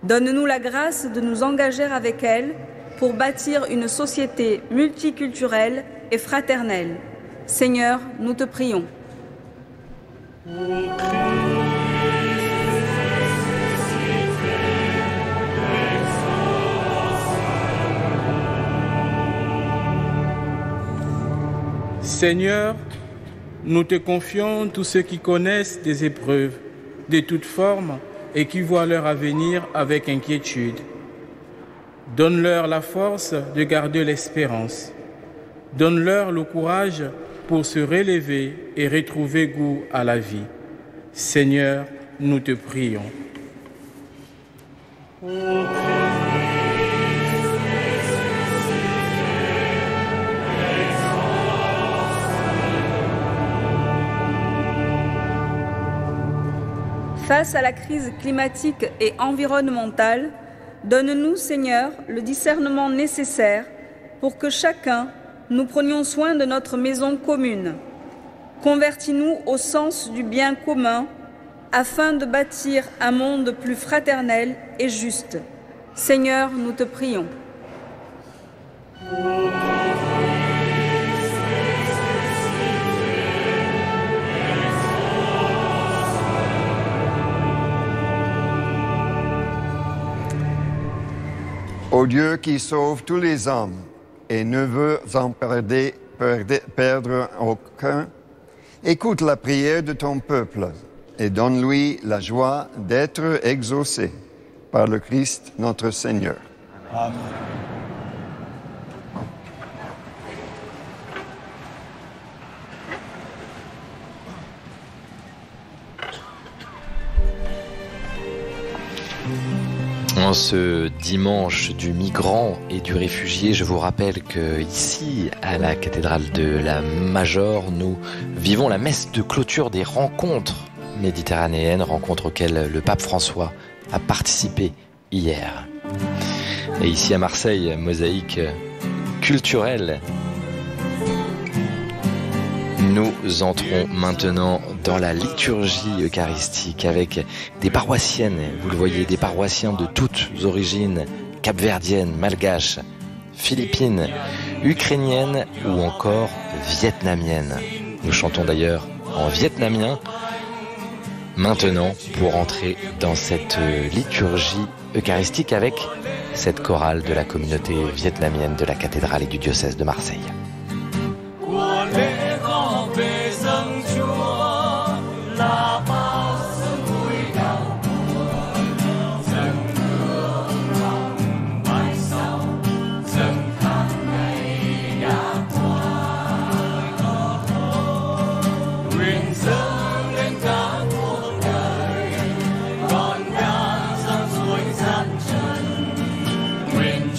Donne-nous la grâce de nous engager avec elles pour bâtir une société multiculturelle et fraternelle. Seigneur, nous te prions. Seigneur, nous te confions tous ceux qui connaissent des épreuves de toutes formes et qui voient leur avenir avec inquiétude. Donne-leur la force de garder l'espérance. Donne-leur le courage pour se relever et retrouver goût à la vie. Seigneur, nous te prions. Face à la crise climatique et environnementale, donne-nous, Seigneur, le discernement nécessaire pour que chacun nous prenions soin de notre maison commune. Convertis-nous au sens du bien commun afin de bâtir un monde plus fraternel et juste. Seigneur, nous te prions. Ô Dieu qui sauve tous les hommes et ne veut en perdre aucun, écoute la prière de ton peuple et donne-lui la joie d'être exaucé par le Christ notre Seigneur. Amen. En ce dimanche du migrant et du réfugié, je vous rappelle que ici, à la cathédrale de la Major, nous vivons la messe de clôture des rencontres méditerranéennes, rencontres auxquelles le pape François a participé hier. Et ici à Marseille, mosaïque culturelle. Nous entrons maintenant dans la liturgie eucharistique avec des paroissiennes, vous le voyez, des paroissiens de toutes origines, capverdiennes, malgaches, philippines, ukrainiennes ou encore vietnamiennes. Nous chantons d'ailleurs en vietnamien maintenant pour entrer dans cette liturgie eucharistique avec cette chorale de la communauté vietnamienne de la cathédrale et du diocèse de Marseille.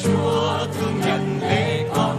Chúa thương nhân lễ con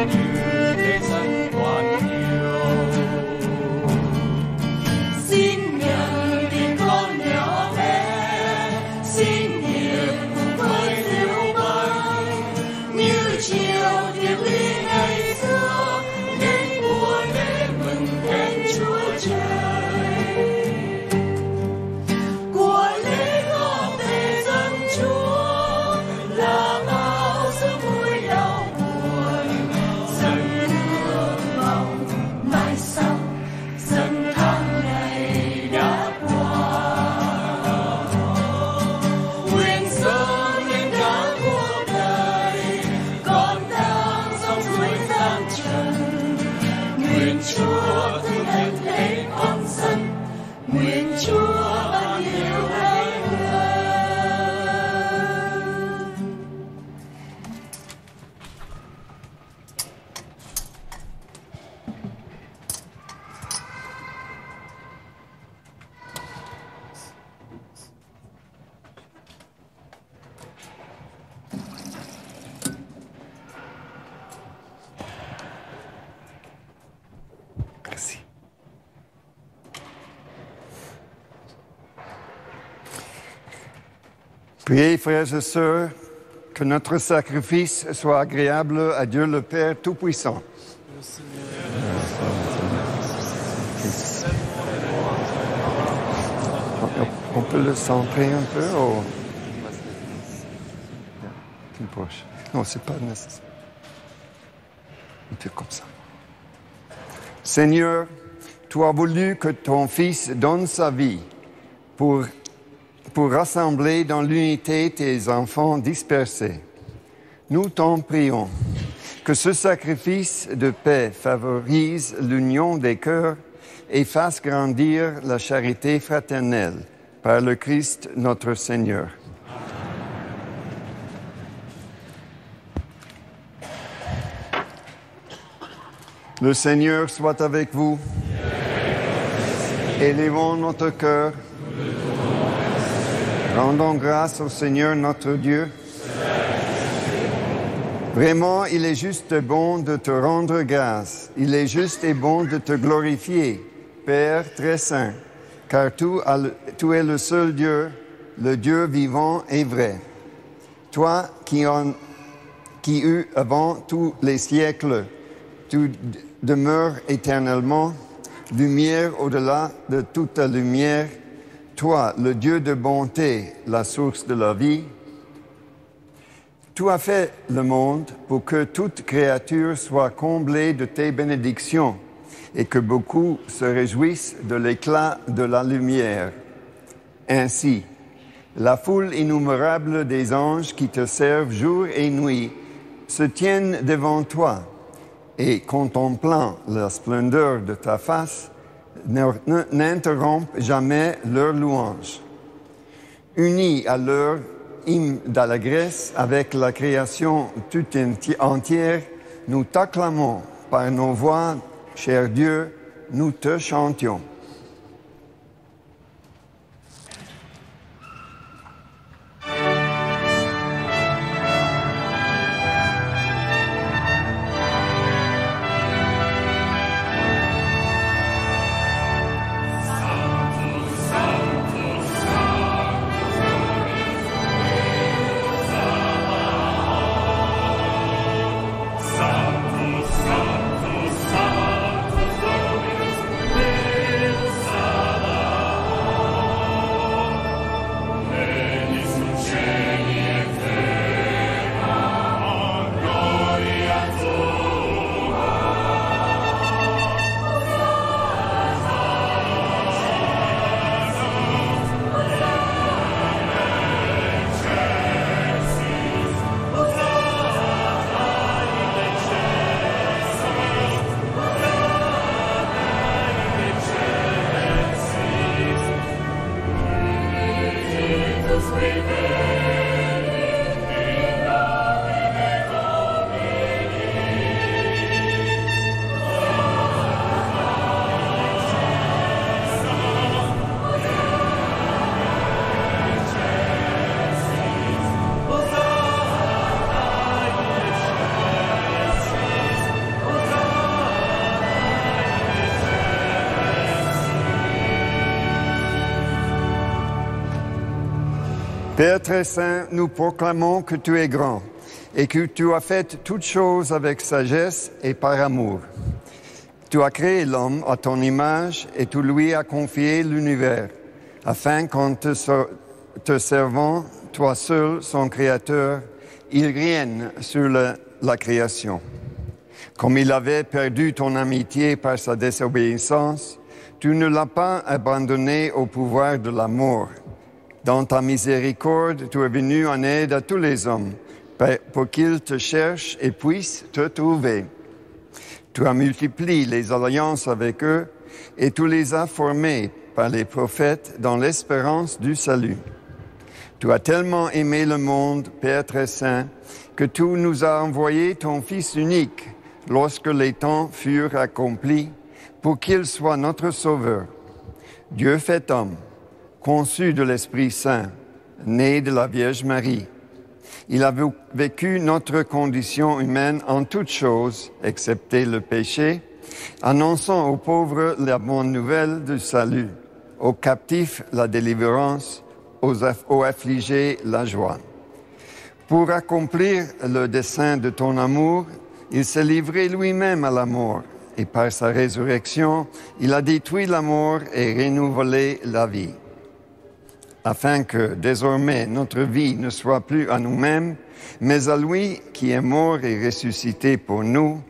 như thế dân toàn hiếu. Xin nhận vì con nhỏ bé, xin hiệp với diệu bánh như chiều tiệc ly ngày xưa, đến mùa lễ mừng thánh Chúa Trời. Của lễ góp về dân Chúa là bao sự vui đau buồn, dần hương mong mai sau, dần tháng ngày đã qua. Nguyện sớm lên cả cuộc đời, con đang dòng suối gian trần. Nguyện Chúa thương nhận lấy con dân, nguyện Chúa ban yêu hạnh nhân. Merci. Priez, frères et sœurs, que notre sacrifice soit agréable à Dieu le Père Tout-Puissant. On peut le centrer un peu ou... Plus proche. Non, c'est pas nécessaire. Un peu comme ça. Seigneur, tu as voulu que ton Fils donne sa vie pour rassembler dans l'unité tes enfants dispersés. Nous t'en prions que ce sacrifice de paix favorise l'union des cœurs et fasse grandir la charité fraternelle par le Christ notre Seigneur. Le Seigneur soit avec vous. Élevons notre cœur. Rendons grâce au Seigneur notre Dieu. Vraiment, il est juste et bon de te rendre grâce. Il est juste et bon de te glorifier, Père très saint, car tu es le seul Dieu, le Dieu vivant et vrai. Toi qui eus avant tous les siècles, tu demeures éternellement, lumière au-delà de toute lumière, toi, le Dieu de bonté, la source de la vie. Tu as fait le monde pour que toute créature soit comblée de tes bénédictions et que beaucoup se réjouissent de l'éclat de la lumière. Ainsi, la foule innombrable des anges qui te servent jour et nuit se tiennent devant toi et, contemplant la splendeur de ta face, n'interrompent jamais leur louange. Unis à leur hymne d'allégresse avec la création tout entière, nous t'acclamons par nos voix, cher Dieu, nous te chantions. Sanctus, Sanctus, Père très saint, nous proclamons que tu es grand et que tu as fait toutes choses avec sagesse et par amour. Tu as créé l'homme à ton image et tu lui as confié l'univers, afin qu'en te servant, toi seul, son créateur, il règne sur la création. Comme il avait perdu ton amitié par sa désobéissance, tu ne l'as pas abandonné au pouvoir de la mort. Dans ta miséricorde, tu es venu en aide à tous les hommes, pour qu'ils te cherchent et puissent te trouver. Tu as multiplié les alliances avec eux et tu les as formés par les prophètes dans l'espérance du salut. Tu as tellement aimé le monde, Père très saint, que tu nous as envoyé ton Fils unique lorsque les temps furent accomplis pour qu'il soit notre Sauveur. Dieu fait homme, conçu de l'Esprit Saint, né de la Vierge Marie. Il a vécu notre condition humaine en toutes choses, excepté le péché, annonçant aux pauvres la bonne nouvelle du salut, aux captifs la délivrance, aux affligés la joie. Pour accomplir le dessein de ton amour, il s'est livré lui-même à la mort, et par sa résurrection, il a détruit la mort et renouvelé la vie. Afin que désormais notre vie ne soit plus à nous-mêmes, mais à lui qui est mort et ressuscité pour nous,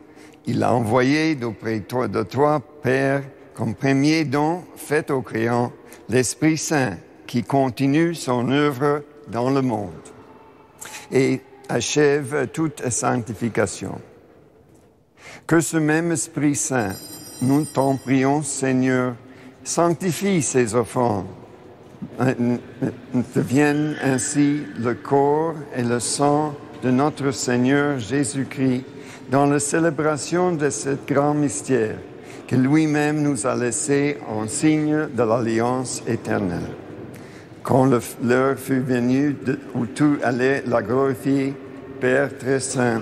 il a envoyé d'auprès de toi, Père, comme premier don fait au créant, l'Esprit Saint qui continue son œuvre dans le monde et achève toute sanctification. Que ce même Esprit Saint, nous t'en prions, Seigneur, sanctifie ces offrandes, deviennent ainsi le corps et le sang de notre Seigneur Jésus-Christ dans la célébration de ce grand mystère que lui-même nous a laissé en signe de l'alliance éternelle. Quand l'heure fut venue où tu allais la glorifier, Père très saint,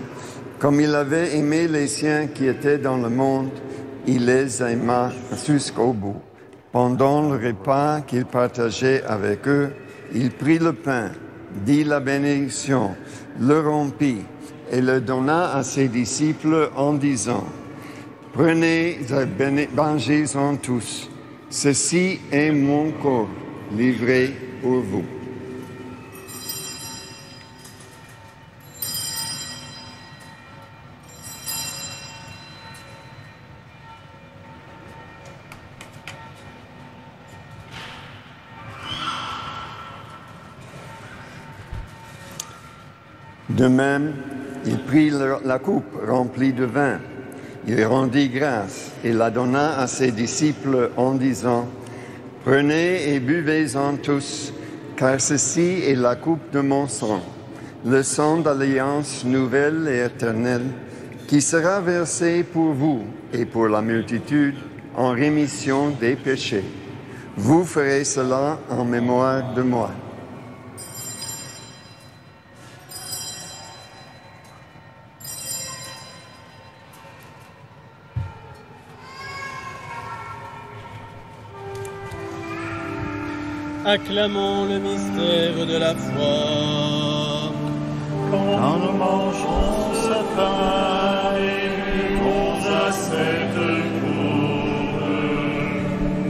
comme il avait aimé les siens qui étaient dans le monde, il les aima jusqu'au bout. Pendant le repas qu'il partageait avec eux, il prit le pain, dit la bénédiction, le rompit et le donna à ses disciples en disant, « Prenez et mangez-en tous, ceci est mon corps livré pour vous. » De même, il prit la coupe remplie de vin, il rendit grâce et la donna à ses disciples en disant, « Prenez et buvez-en tous, car ceci est la coupe de mon sang, le sang d'alliance nouvelle et éternelle, qui sera versé pour vous et pour la multitude en rémission des péchés. Vous ferez cela en mémoire de moi. » Acclamons le mystère de la foi. Quand nous mangeons ce pain et buvons à cette coupe,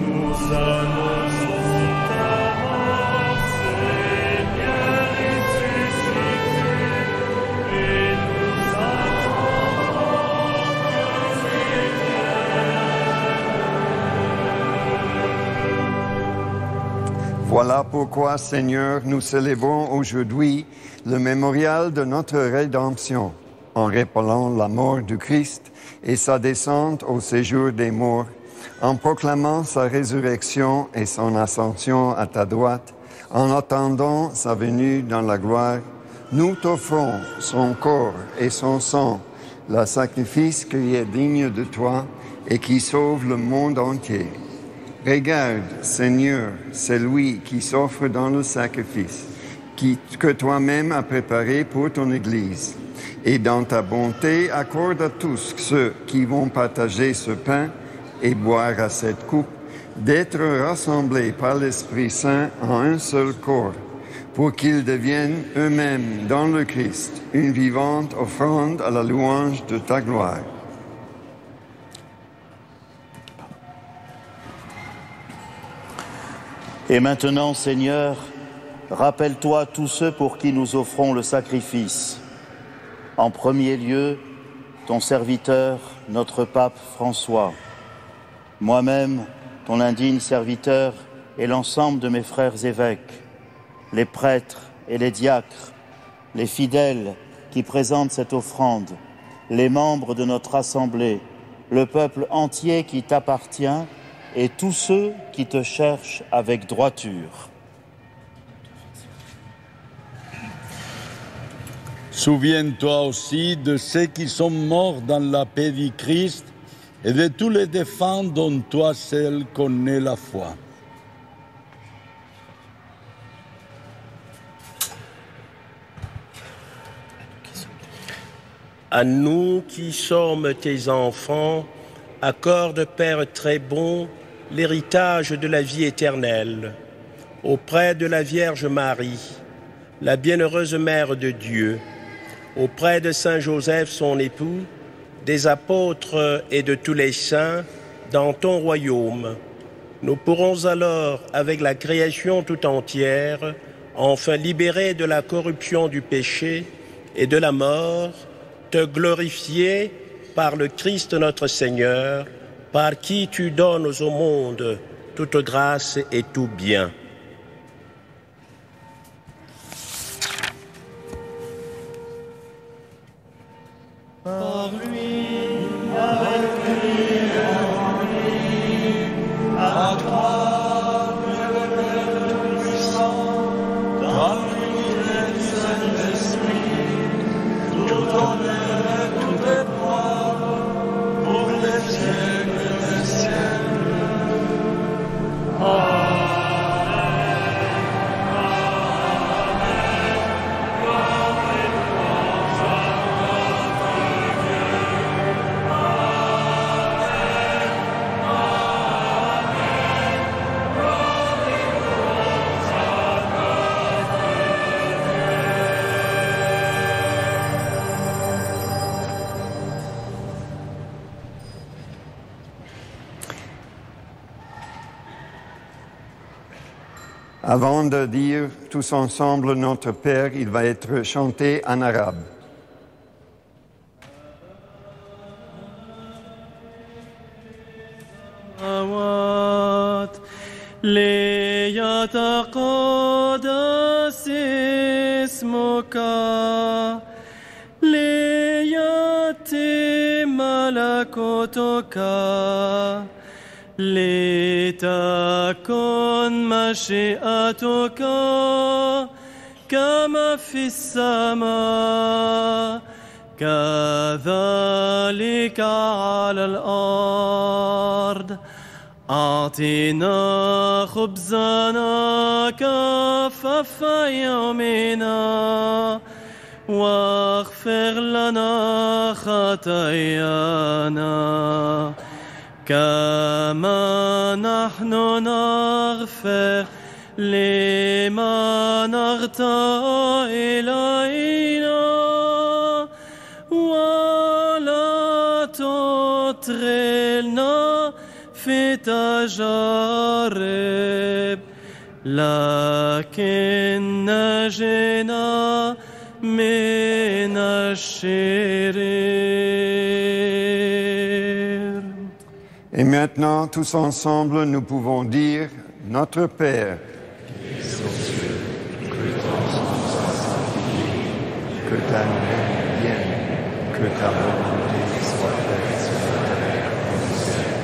nous annonçons ta mort, Seigneur ressuscité, et nous attendons que tu Voilà pourquoi, Seigneur, nous célébrons aujourd'hui le mémorial de notre rédemption, en rappelant la mort du Christ et sa descente au séjour des morts, en proclamant sa résurrection et son ascension à ta droite, en attendant sa venue dans la gloire. Nous t'offrons son corps et son sang, le sacrifice qui est digne de toi et qui sauve le monde entier. Regarde, Seigneur, celui qui s'offre dans le sacrifice, que toi-même as préparé pour ton Église. Et dans ta bonté, accorde à tous ceux qui vont partager ce pain et boire à cette coupe, d'être rassemblés par l'Esprit Saint en un seul corps, pour qu'ils deviennent eux-mêmes dans le Christ une vivante offrande à la louange de ta gloire. Et maintenant, Seigneur, rappelle-toi tous ceux pour qui nous offrons le sacrifice. En premier lieu, ton serviteur, notre pape François. Moi-même, ton indigne serviteur et l'ensemble de mes frères évêques, les prêtres et les diacres, les fidèles qui présentent cette offrande, les membres de notre assemblée, le peuple entier qui t'appartient et tous ceux qui te cherchent avec droiture. Souviens-toi aussi de ceux qui sont morts dans la paix du Christ et de tous les défunts dont toi seul connais la foi. À nous qui sommes tes enfants, accorde, Père très bon, l'héritage de la vie éternelle. Auprès de la Vierge Marie, la bienheureuse Mère de Dieu, auprès de Saint Joseph, son époux, des apôtres et de tous les saints, dans ton royaume, nous pourrons alors, avec la création tout entière, enfin libérés de la corruption du péché et de la mort, te glorifier par le Christ notre Seigneur, par qui tu donnes au monde toute grâce et tout bien. Par lui, avec lui et en lui, à toi, le Père Tout-Puissant, dans l'unité du Saint-Esprit, tout honneur et toute gloire, pour les siècles des siècles. Amen. Avant de dire tous ensemble notre Père, il va être chanté en arabe. ليتقدس اسمك ليتم ملكوتك لتكن مشيئتك كما في السماء كذلك على الأرض أعطنا خبزنا كفاف يومنا واغفر لنا خطايانا كما نحن نغفر لمن أخطأ إلينا ولا تدخلنا في تجارب لكن نجنا من الشرير. Et maintenant, tous ensemble, nous pouvons dire Notre Père, qui es aux cieux, que ton nom soit sanctifié, que ta lumière vienne, que ta volonté soit faite sur la terre comme au ciel.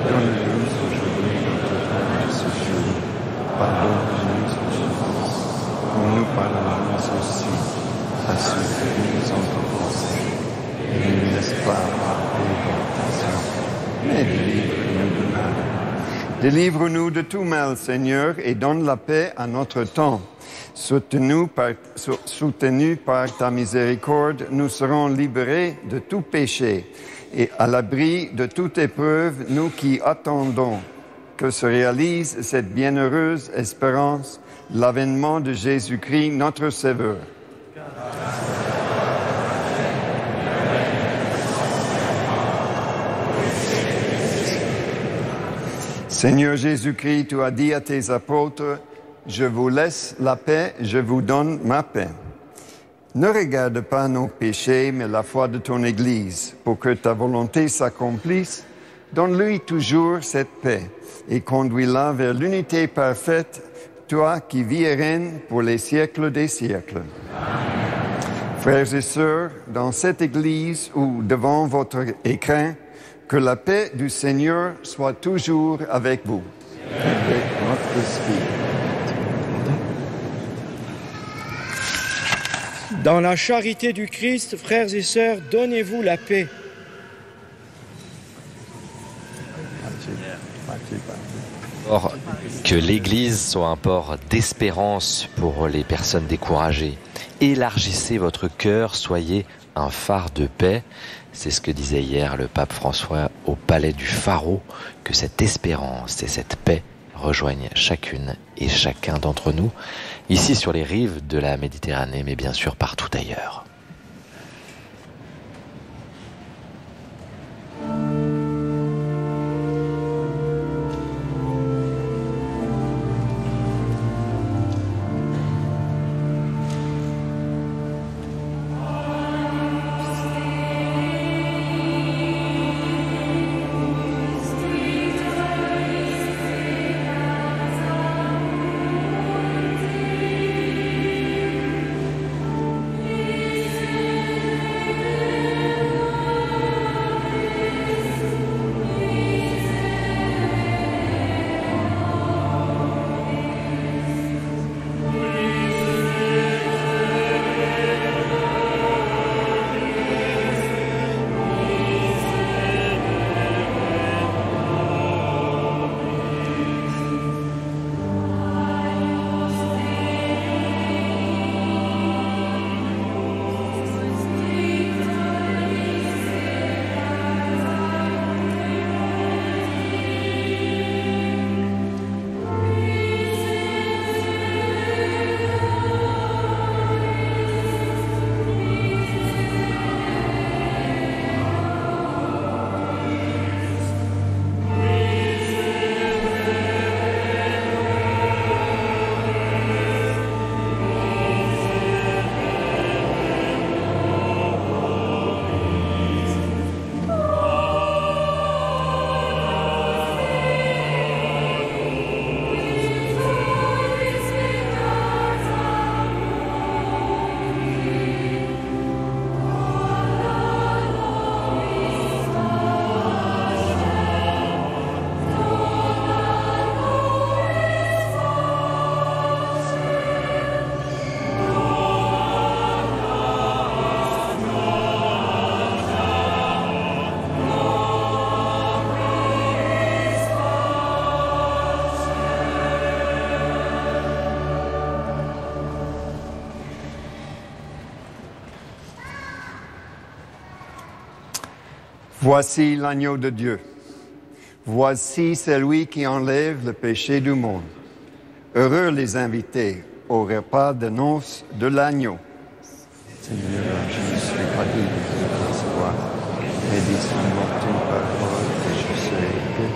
Donne-nous aujourd'hui notre pain de ce jour. Pardonne-nous nos offenses, comme nous pardonnons aussi à ceux qui nous ont offensés. Et ne nous laisse pas avoir tentation, mais délivre-nous du mal. Délivre-nous de tout mal, Seigneur, et donne la paix à notre temps. Soutenus par ta miséricorde, nous serons libérés de tout péché et à l'abri de toute épreuve, nous qui attendons que se réalise cette bienheureuse espérance, l'avènement de Jésus-Christ, notre Sauveur. Seigneur Jésus-Christ, tu as dit à tes apôtres, « Je vous laisse la paix, je vous donne ma paix. » Ne regarde pas nos péchés, mais la foi de ton Église. Pour que ta volonté s'accomplisse, donne-lui toujours cette paix et conduis-la vers l'unité parfaite, toi qui vis et règnes pour les siècles des siècles. Amen. Frères et sœurs, dans cette Église ou devant votre écran, que la paix du Seigneur soit toujours avec vous. Avec notre esprit. Dans la charité du Christ, frères et sœurs, donnez-vous la paix. Or, que l'Église soit un port d'espérance pour les personnes découragées. Élargissez votre cœur, soyez un phare de paix. C'est ce que disait hier le pape François au palais du Pharaon, que cette espérance et cette paix rejoignent chacune et chacun d'entre nous, ici sur les rives de la Méditerranée, mais bien sûr partout ailleurs. Voici l'agneau de Dieu. Voici celui qui enlève le péché du monde. Heureux les invités au repas de noces de l'agneau. Seigneur, je ne suis pas digne de recevoir, mais dis seulement une parole et je serai guéri.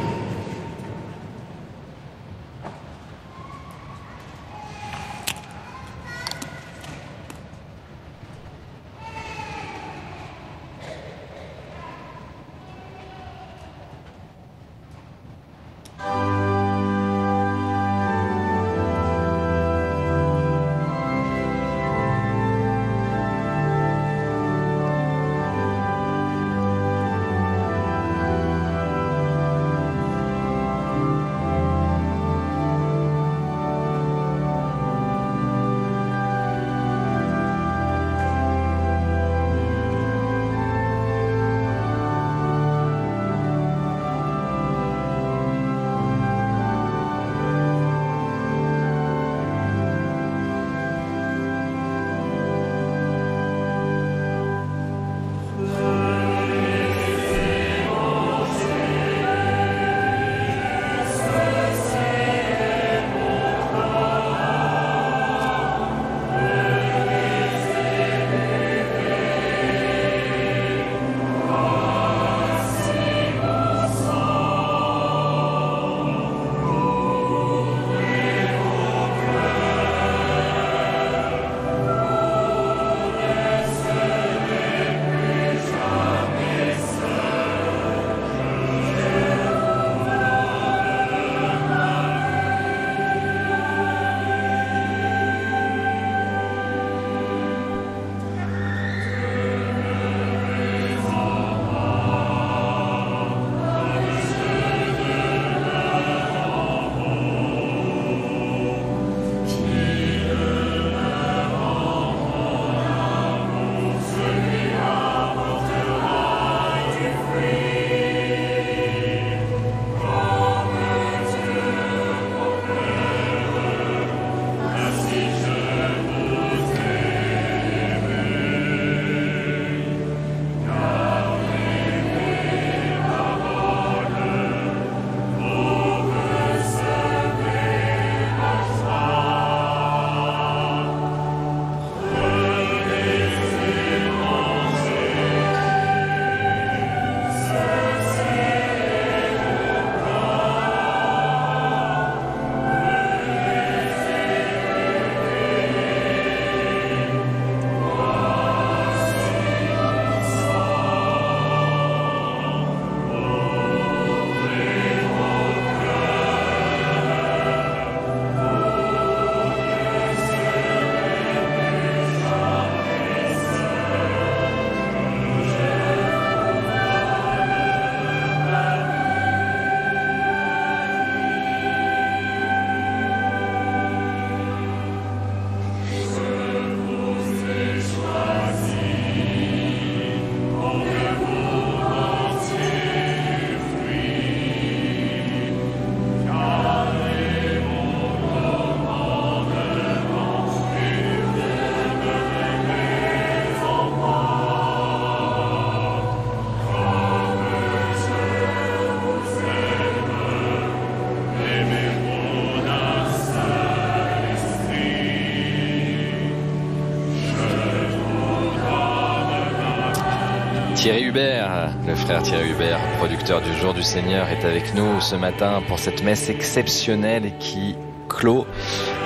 Thierry Hubert, le frère Thierry Hubert, producteur du Jour du Seigneur, est avec nous ce matin pour cette messe exceptionnelle qui clôt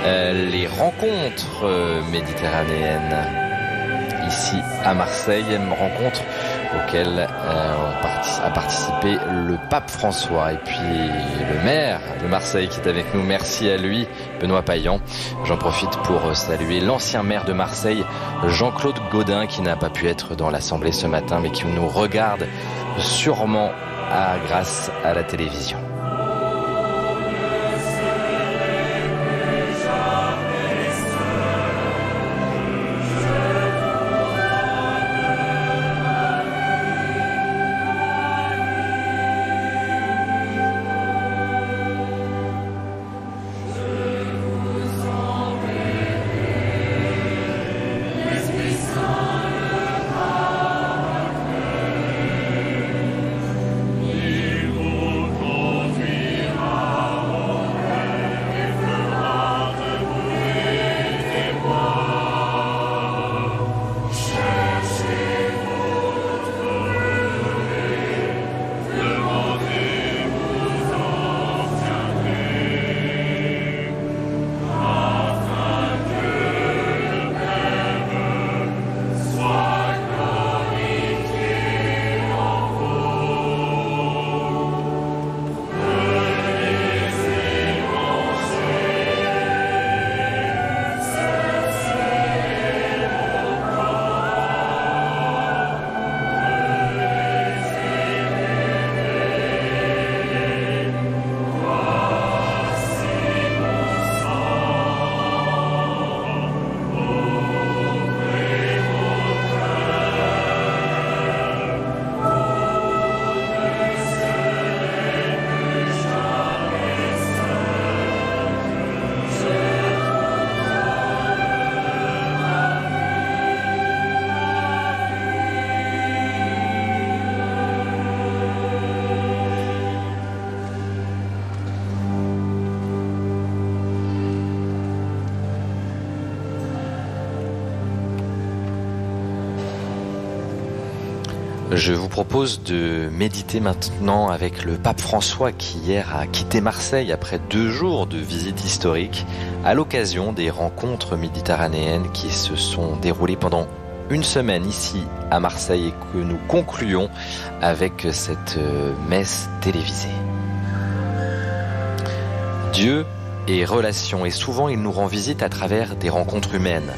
les rencontres méditerranéennes ici à Marseille, une rencontre auquel a participé le pape François et puis le maire de Marseille qui est avec nous. Merci à lui, Benoît Payan. J'en profite pour saluer l'ancien maire de Marseille, Jean-Claude Gaudin, qui n'a pas pu être dans l'Assemblée ce matin, mais qui nous regarde sûrement grâce à la télévision. Je vous propose de méditer maintenant avec le pape François qui hier a quitté Marseille après 2 jours de visite historique à l'occasion des rencontres méditerranéennes qui se sont déroulées pendant une semaine ici à Marseille et que nous concluons avec cette messe télévisée. Dieu est relation et souvent il nous rend visite à travers des rencontres humaines.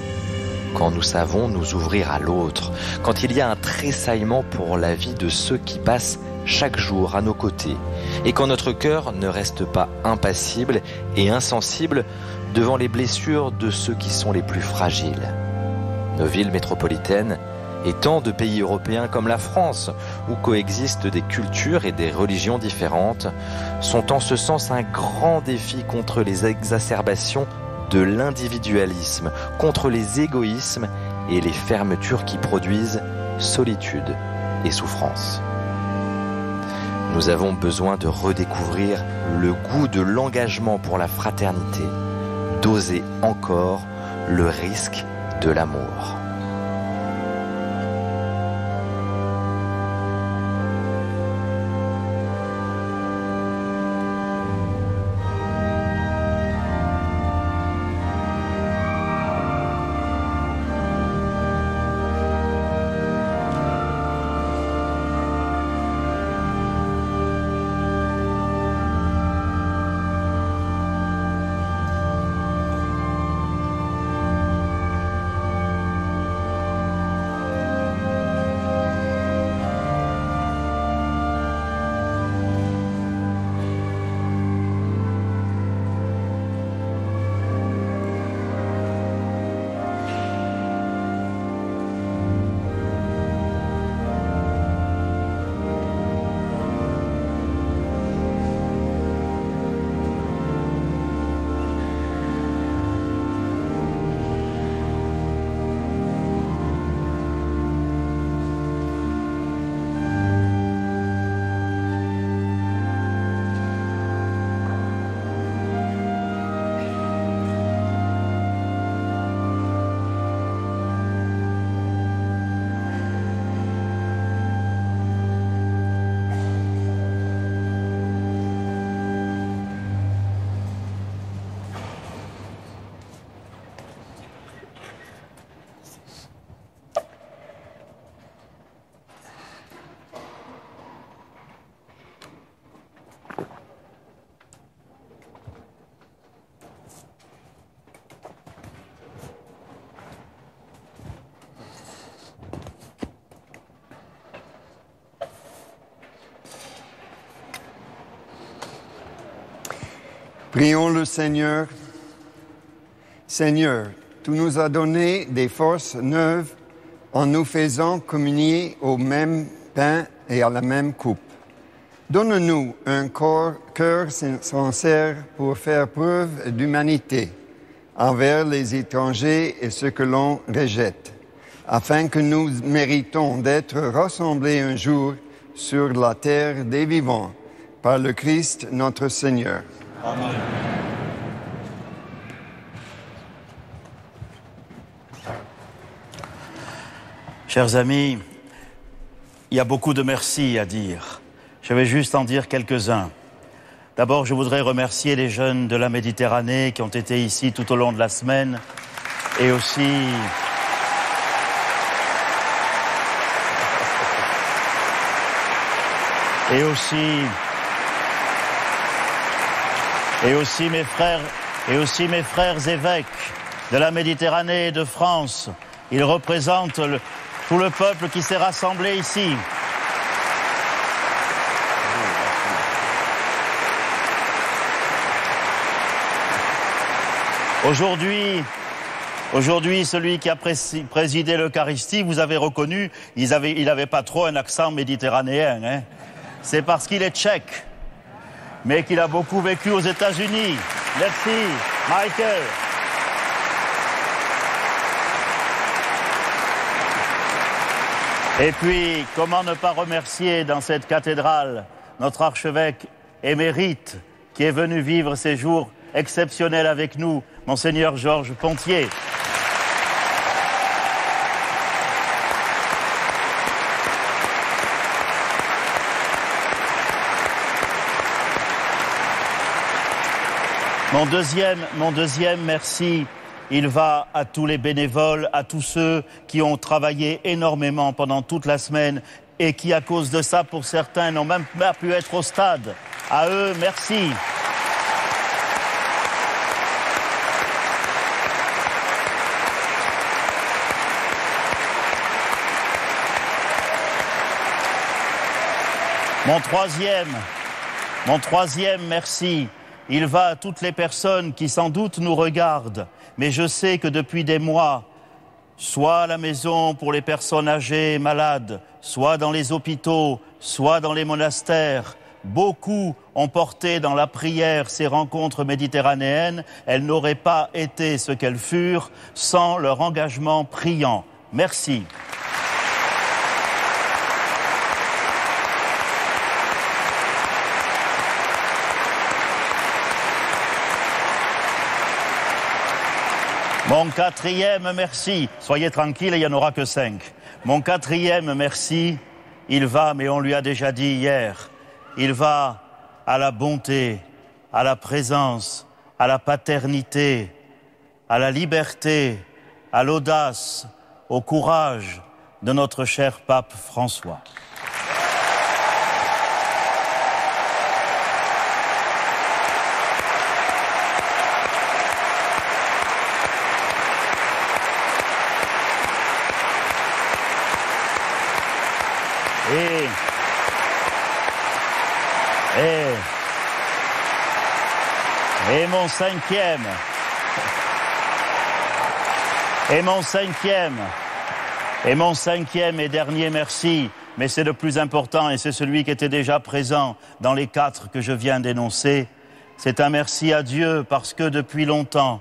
Quand nous savons nous ouvrir à l'autre, quand il y a un tressaillement pour la vie de ceux qui passent chaque jour à nos côtés, et quand notre cœur ne reste pas impassible et insensible devant les blessures de ceux qui sont les plus fragiles. Nos villes métropolitaines et tant de pays européens comme la France, où coexistent des cultures et des religions différentes, sont en ce sens un grand défi contre les exacerbations de l'individualisme, contre les égoïsmes et les fermetures qui produisent solitude et souffrance. Nous avons besoin de redécouvrir le goût de l'engagement pour la fraternité, d'oser encore le risque de l'amour. Prions le Seigneur. Seigneur, tu nous as donné des forces neuves en nous faisant communier au même pain et à la même coupe. Donne-nous un cœur sincère pour faire preuve d'humanité envers les étrangers et ceux que l'on rejette, afin que nous méritons d'être rassemblés un jour sur la terre des vivants par le Christ notre Seigneur. Amen. Chers amis, il y a beaucoup de merci à dire. Je vais juste en dire quelques-uns. D'abord, je voudrais remercier les jeunes de la Méditerranée qui ont été ici tout au long de la semaine et aussi mes frères évêques de la Méditerranée et de France. Ils représentent tout le peuple qui s'est rassemblé ici. Aujourd'hui, celui qui a présidé l'Eucharistie, vous avez reconnu, il n'avait pas trop un accent méditerranéen. Hein. C'est parce qu'il est tchèque, mais qu'il a beaucoup vécu aux États-Unis. Merci, Michael. Et puis, comment ne pas remercier dans cette cathédrale notre archevêque émérite qui est venu vivre ces jours exceptionnels avec nous, Monseigneur Georges Pontier. Mon deuxième merci, il va à tous les bénévoles, à tous ceux qui ont travaillé énormément pendant toute la semaine et qui, à cause de ça, pour certains, n'ont même pas pu être au stade. À eux, merci. Mon troisième merci, il va à toutes les personnes qui sans doute nous regardent, mais je sais que depuis des mois, soit à la maison pour les personnes âgées et malades, soit dans les hôpitaux, soit dans les monastères, beaucoup ont porté dans la prière ces rencontres méditerranéennes. Elles n'auraient pas été ce qu'elles furent sans leur engagement priant. Merci. Mon quatrième merci, soyez tranquille, il n'y en aura que 5. Mon quatrième merci, il va, mais on lui a déjà dit hier, il va à la bonté, à la présence, à la paternité, à la liberté, à l'audace, au courage de notre cher pape François. Et mon cinquième et dernier merci, mais c'est le plus important et c'est celui qui était déjà présent dans les 4 que je viens d'énoncer. C'est un merci à Dieu parce que depuis longtemps,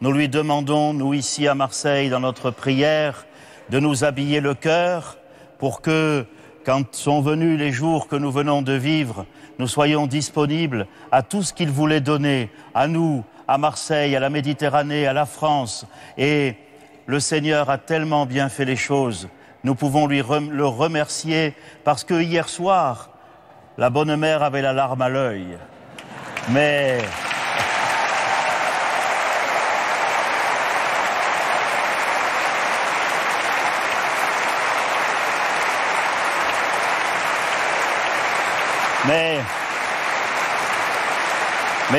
nous lui demandons, nous ici à Marseille, dans notre prière, de nous habiller le cœur pour que, quand sont venus les jours que nous venons de vivre, nous soyons disponibles à tout ce qu'il voulait donner, à nous, à Marseille, à la Méditerranée, à la France. Et le Seigneur a tellement bien fait les choses. Nous pouvons le remercier parce que hier soir, la bonne mère avait la larme à l'œil. Mais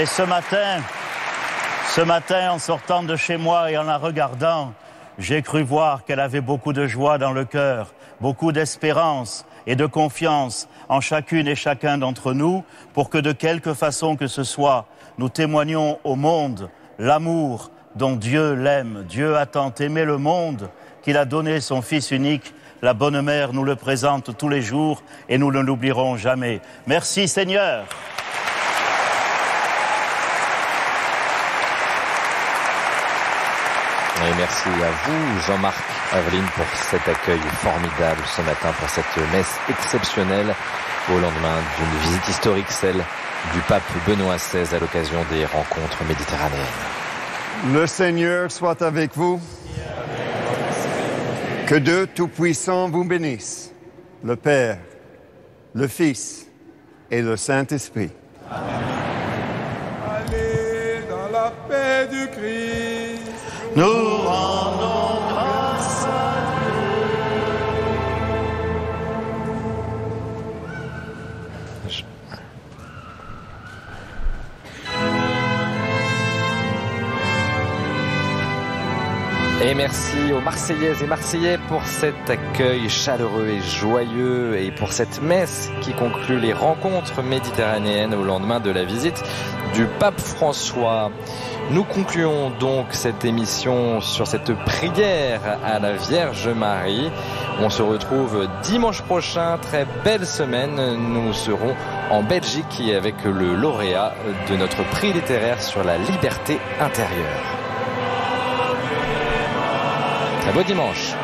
ce matin, en sortant de chez moi et en la regardant, j'ai cru voir qu'elle avait beaucoup de joie dans le cœur, beaucoup d'espérance et de confiance en chacune et chacun d'entre nous, pour que de quelque façon que ce soit, nous témoignions au monde l'amour dont Dieu l'aime. Dieu a tant aimé le monde qu'il a donné son Fils unique. La Bonne Mère nous le présente tous les jours et nous ne l'oublierons jamais. Merci Seigneur. Et merci à vous, Jean-Marc Aveline, pour cet accueil formidable ce matin, pour cette messe exceptionnelle au lendemain d'une visite historique, celle du pape Benoît XVI à l'occasion des rencontres méditerranéennes. Le Seigneur soit avec vous. Que Dieu Tout-Puissant vous bénisse, le Père, le Fils et le Saint-Esprit. Allez dans la paix du Christ. Nous rendons grâce à Et merci aux Marseillaises et Marseillais pour cet accueil chaleureux et joyeux et pour cette messe qui conclut les rencontres méditerranéennes au lendemain de la visite du pape François. Nous concluons donc cette émission sur cette prière à la Vierge Marie. On se retrouve dimanche prochain, très belle semaine. Nous serons en Belgique et avec le lauréat de notre prix littéraire sur la liberté intérieure. Très beau dimanche.